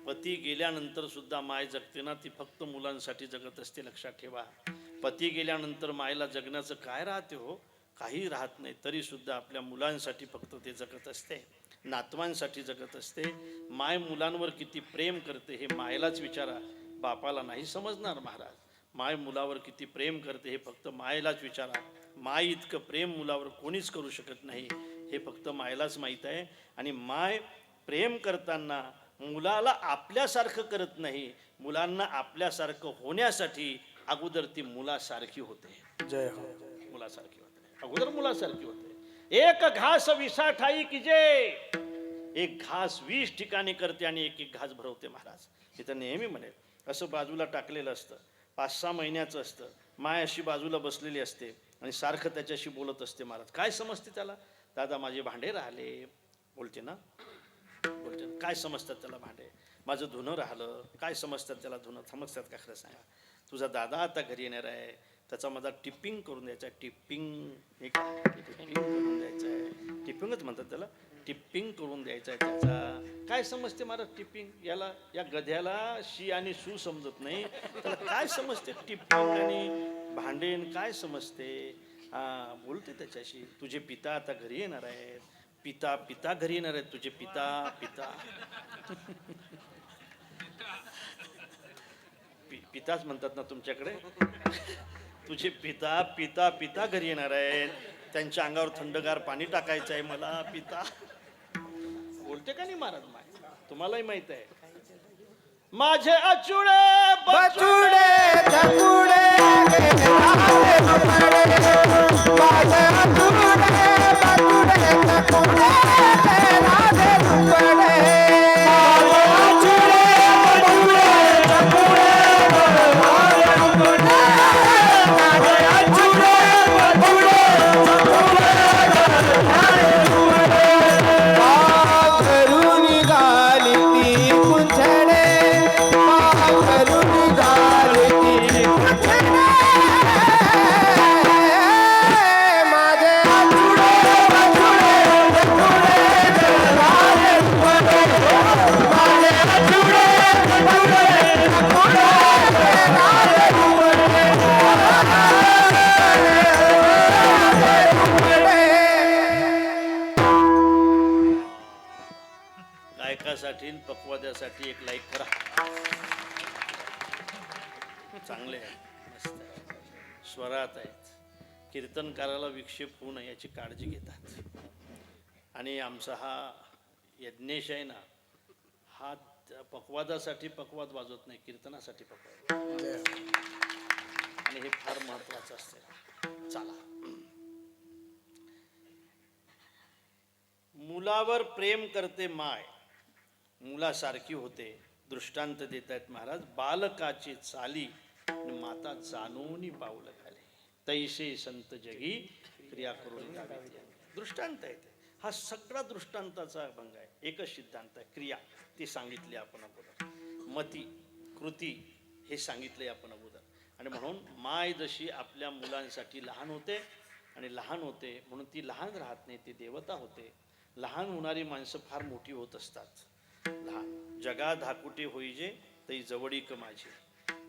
Speaker 1: पती गेल्यानंतर सुद्धा माय जगते ना, ती फक्त मुलांसाठी जगत असते, लक्षात ठेवा. पती गेल्यानंतर मायला जगण्याचं काय राहते हो, काही राहत नाही, तरी सुद्धा आपल्या मुलांसाठी फक्त ते जगत असते, नातवांसाठी जगत असते. माय मुलांवर किती प्रेम करते हे मायलाच विचारा, बापाला नाही समजणार महाराज. माय मुलावर किती प्रेम करते हे फक्त मायलाच विचारा. माय इतकं प्रेम मुलावर कोणीच करू शकत नाही, हे फक्त मायलाच माहीत आहे. आणि माय प्रेम करताना मुलाला आपल्यासारखं करत नाही, मुलांना आपल्यासारखं होण्यासाठी अगोदर ती मुलासारखी होते.
Speaker 2: जय हो.
Speaker 1: मुलासारखी होते, अगोदर मुलासारखी होते. एक घास 20 ठाई कीजे, एक घास 20 ठिकाणी करते आणि एक एक घास भरवते महाराज. इथं नेहमी म्हणेल, असं बाजूला टाकलेलं असतं, 5-6 महिन्याचं असतं, माय अशी बाजूला बसलेली असते आणि सारखं त्याच्याशी बोलत असते. महाराज काय समजते त्याला, दादा माझे भांडे राहिले, बोलते ना, बोलते ना. काय समजतात त्याला भांडे, माझं धुणं राहिलं, काय समजतात त्याला धुणं, समजतात का खरं सांगा. तुझा दादा आता घरी येणार आहे, त्याचा माझा टिप्पिंग करून द्यायचा आहे, टिप्पिंग, हे काय टिप्पिंग करून द्यायचं आहे, टिप्पिंगच म्हणतात त्याला, टिप्पिंग करून द्यायचा आहे त्याचा. काय समजते महाराज टिप्पिंग, याला या गध्याला शी आणि सू समजत नाही, त्याला काय समजते टिप्पिंग आणि भांडेन, काय समजते. बोलते त्याच्याशी, तुझे पिता आता घरी येणार आहेत, पिता पिता घरी येणार आहेत, तुझे पिता पिता. पिताच म्हणतात ना तुमच्याकडे, तुझे पिता पिता पिता घरी येणार आहेत, त्यांच्या अंगावर थंडगार पाणी टाकायचं आहे मला, पिता. बोलते का नाही महाराज माय, तुम्हालाही माहित आहे. माझे अचुडे
Speaker 2: बचुडे धकुडे राधे रुपडे माझे अचुडे बचुडे धकुडे राधे रुपडे माझे अचुडे बचुडे धकुडे राधे रुपडे माझे अचुडे बचुडे धकुडे राधे रुपडे घरून निघाली ती कुंचडे घरून निघाली ती कुंचडे माझे अचुडे बचुडे धकुडे राधे रुपडे माझे अचुडे बचुडे धकुडे राधे रुपडे
Speaker 1: गायकासाठी आणि पक्वाद्यासाठी एक लाईक करा. चांगले आहे, मस्त आहे, स्वरात आहेत, कीर्तनकाराला विक्षेप होऊ नये याची काळजी घेतात. आणि आमचा हा यज्ञेश आहे ना, हा पक्वादासाठी पक्वाद वाजवत नाही, कीर्तनासाठी पक्वाद, आणि हे फार महत्वाचं असते. चला, मुलावर प्रेम करते माय, मुलासारखी होते. दृष्टांत देत आहेत महाराज. बालकाची चाली माता जाणूनी पाऊल घाले, तैसे संत जगी क्रिया करून द्यावी. दृष्टांत आहे ते. हा सगळा दृष्टांताचा भंग आहे. एकच सिद्धांत आहे, क्रिया ती सांगितली आपण अगोदर, मती कृती हे सांगितले आपण अगोदर. आणि म्हणून माय जशी आपल्या मुलांसाठी लहान होते आणि लहान होते म्हणून ती लहान राहत नाही, ती देवता होते. लहान होणारी माणसं फार मोठी होत असतात. लहान जगा धाकुटे होईजे तई जवळीक माझी.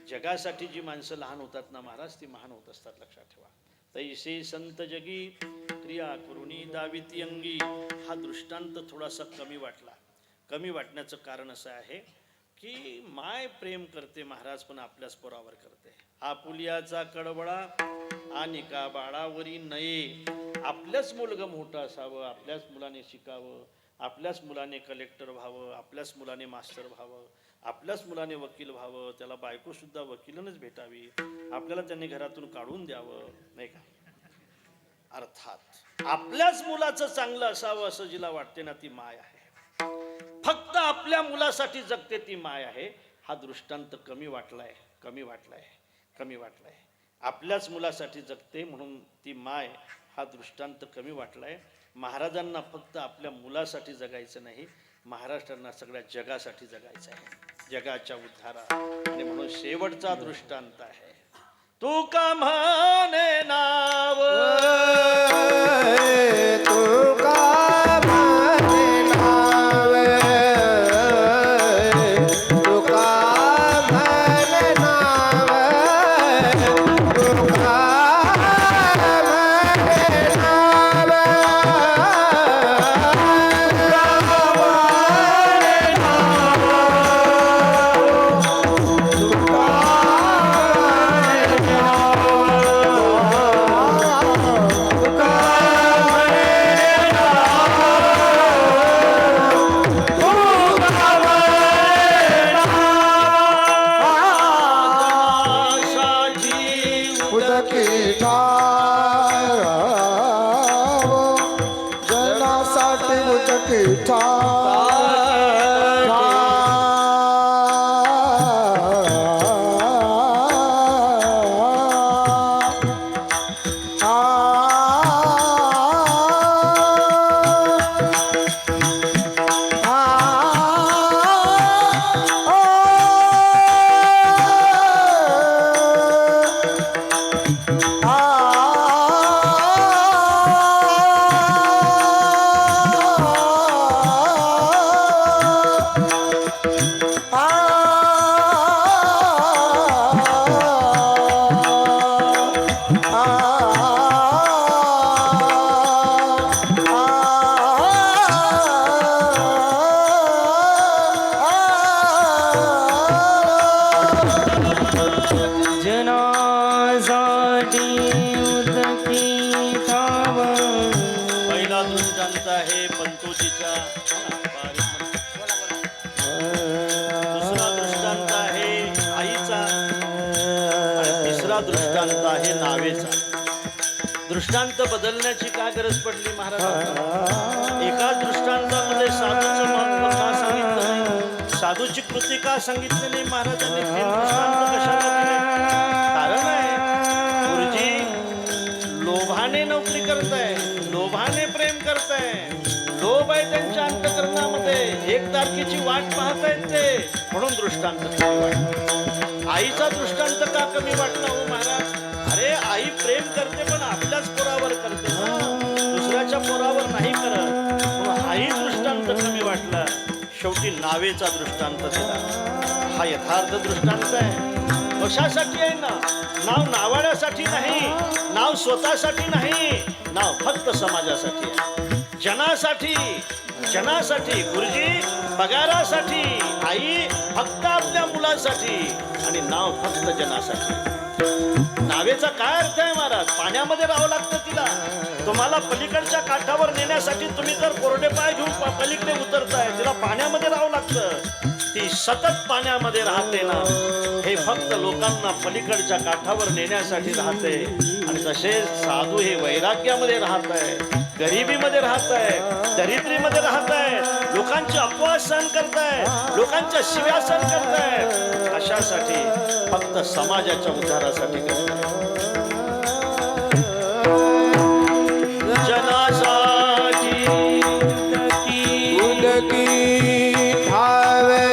Speaker 1: जगासाठी जी माणसं लहान होतात ना महाराज, ती महान होत असतात, लक्षात ठेवा. तैसे संत जगी क्रिया करुणी दाविती अंगी. हा दृष्टांत थोडासा कमी वाटला. कमी वाटण्याचं कारण असं आहे की माय प्रेम करते महाराज, पण आपल्याच पोरावर करते. आपुलियाचा कडबडा आणि का बाळावरी नये. आपल्याच मुलगं मोठं असावं, आपल्याच मुलाने शिकावं, आपल्याच मुलाने कलेक्टर व्हावं, आपल्याच मुलाने मास्टर व्हावं, आपल्याच मुलाने वकील व्हावं, त्याला बायकोसुद्धा वकिलानच भेटावी, आपल्याला त्यांनी घरातून काढून द्यावं, नाही का. अर्थात आपल्याच मुलाचं चांगलं असावं असं जिला वाटते ना, ती माय आहे. फक्त आपल्या मुलासाठी जगते ती माय आहे. हा दृष्टांत कमी वाटलाय, कमी वाटलाय, कमी वाटलाय. आपल्याच मुलासाठी जगते म्हणून ती माय, हा दृष्टांत कमी वाटलाय. महाराजांना फक्त आपल्या मुलासाठी जगायचं नाही, महाराष्ट्रांना सगळ्या जगासाठी जगायचं आहे, जगाच्या उद्धारा. आणि म्हणून शेवटचा दृष्टांत आहे, तू का म्हणे नाव
Speaker 2: तुका म्हणे नाव तुका म्हणे नाव तुका म्हणे नाव तुका
Speaker 1: दृष्टांत बदलण्याची काय गरज पडली महाराज? एका दृष्टांतामध्ये साधूचं महत्व का सांगितलं नाही? साधूची कृती का सांगितली नाही महाराजांनी? तीन दृष्टांत कशाला दिले? कारण आहे गुरुजी लोभाने नोकरी करताय, लोभाने प्रेम करताय, लोभ आहे त्यांच्या अंतकरणामध्ये, एक तारखेची वाट पाहतायत ते, म्हणून दृष्टांत कमी वाटला. आईचा दृष्टांत का कमी वाटला हो महाराज? अरे आई प्रेम करते पण आपल्याच पोरावर करते ना, दुसऱ्याच्या पोरावर नाही करत, म्हणून आई दृष्टांत कमी वाटला. शेवटी नावेचा दृष्टांत दिला. हा यथार्थ दृष्टांत आहे. कशासाठी आहे ना? नाव नावाड्यासाठी नाही, नाव स्वतःसाठी नाही, नाव फक्त समाजासाठी आहे, जनासाठी. जनासाठी गुरुजी पगारासाठी, आई फक्त आपल्या मुलासाठी, आणि नाव फक्त जनासाठी. नावेचा काय अर्थ आहे महाराज? पाण्यामध्ये राहावं लागतं तिला. तुम्हाला पलीकडच्या काठावर नेण्यासाठी तुम्ही तर कोरडे पाय घेऊन पलीकडे उतरताय, तिला पाण्यामध्ये राहावं लागतं. ती सतत पाण्यामध्ये राहते ना, हे फक्त लोकांना पलीकडच्या काठावर नेण्यासाठी राहते. आणि तसेच साधू हे वैराग्यामध्ये राहत आहे, गरिबीमध्ये राहत आहे, दरिद्रीमध्ये राहत आहे, लोकांची अपवाद सहन करताय, लोकांच्या शिव्या सहन करताय. कशासाठी? फक्त समाजाच्या उद्धारासाठी करताय, जनासाठी.
Speaker 2: उदकी धावे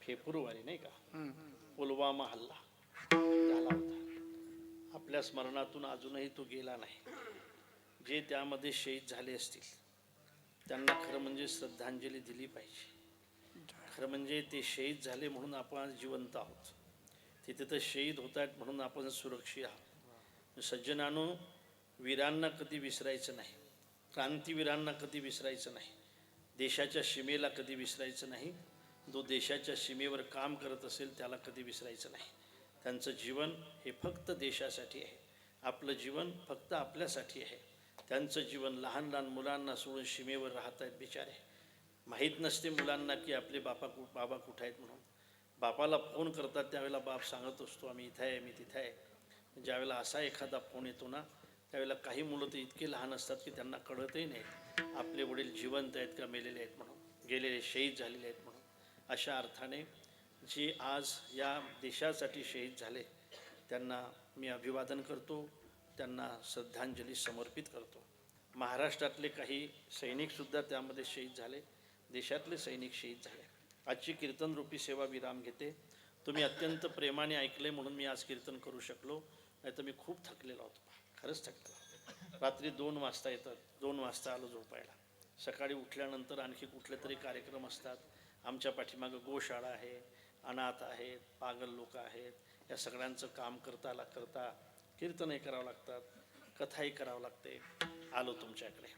Speaker 1: फेब्रुवारी नाही का, पुलवामा हल्ला झाला होता. आपल्या स्मरणातून अजूनही तो गेला नाही. जे त्यामध्ये शहीद झाले असतील त्यांना खरं म्हणजे श्रद्धांजली दिली पाहिजे. खरं म्हणजे ते शहीद झाले म्हणून आपण जिवंत आहोत, तिथे तर शहीद होत आहेत म्हणून आपण सुरक्षित आहोत. सज्जनानो, वीरांना कधी विसरायचं नाही, क्रांतीवीरांना कधी विसरायचं नाही, देशाच्या सीमेला कधी विसरायचं नाही. जो देशाच्या सीमेवर काम करत असेल त्याला कधी विसरायचं नाही. त्यांचं जीवन हे फक्त देशासाठी आहे, आपलं जीवन फक्त आपल्यासाठी आहे. त्यांचं जीवन लहान लहान मुलांना सोडून सीमेवर राहत आहेत बिचारे. माहीत नसते मुलांना की आपले बाबा कुठे आहेत म्हणून. बापाला फोन करतात त्यावेळेला बाप सांगत असतो आम्ही इथं आहे, मी तिथं आहे. ज्यावेळेला असा एखादा फोन येतो ना, त्यावेळेला काही मुलं तर इतके लहान असतात की त्यांना कळतही नाही आपले वडील जिवंत आहेत का मेलेले आहेत म्हणून, गेलेले शहीद झालेले आहेत म्हणून. अशा अर्थाने जे आज या देशासाठी शहीद झाले त्यांना मी अभिवादन करतो, त्यांना श्रद्धांजली समर्पित करतो. महाराष्ट्रातले काही सैनिकसुद्धा त्यामध्ये शहीद झाले, देशातले सैनिक शहीद झाले. आजची कीर्तनरूपी सेवा विराम घेते. तुम्ही अत्यंत प्रेमाने ऐकले म्हणून मी आज कीर्तन करू शकलो, नाही तर मी खूप थकलेलो होतो, खरंच थकलेलो. रात्री 2 वाजता येतात, 2 वाजता आलो झोपायला. सकाळी उठल्यानंतर आणखी कुठले तरी कार्यक्रम असतात. आमच्या पाठीमागं गोशाळा आहे, अनाथ आहेत, पागल लोक आहेत. या सगळ्यांचं काम करता कीर्तनही करावं लागतात, कथाही करावं लागते. आलो तुमच्याकडे.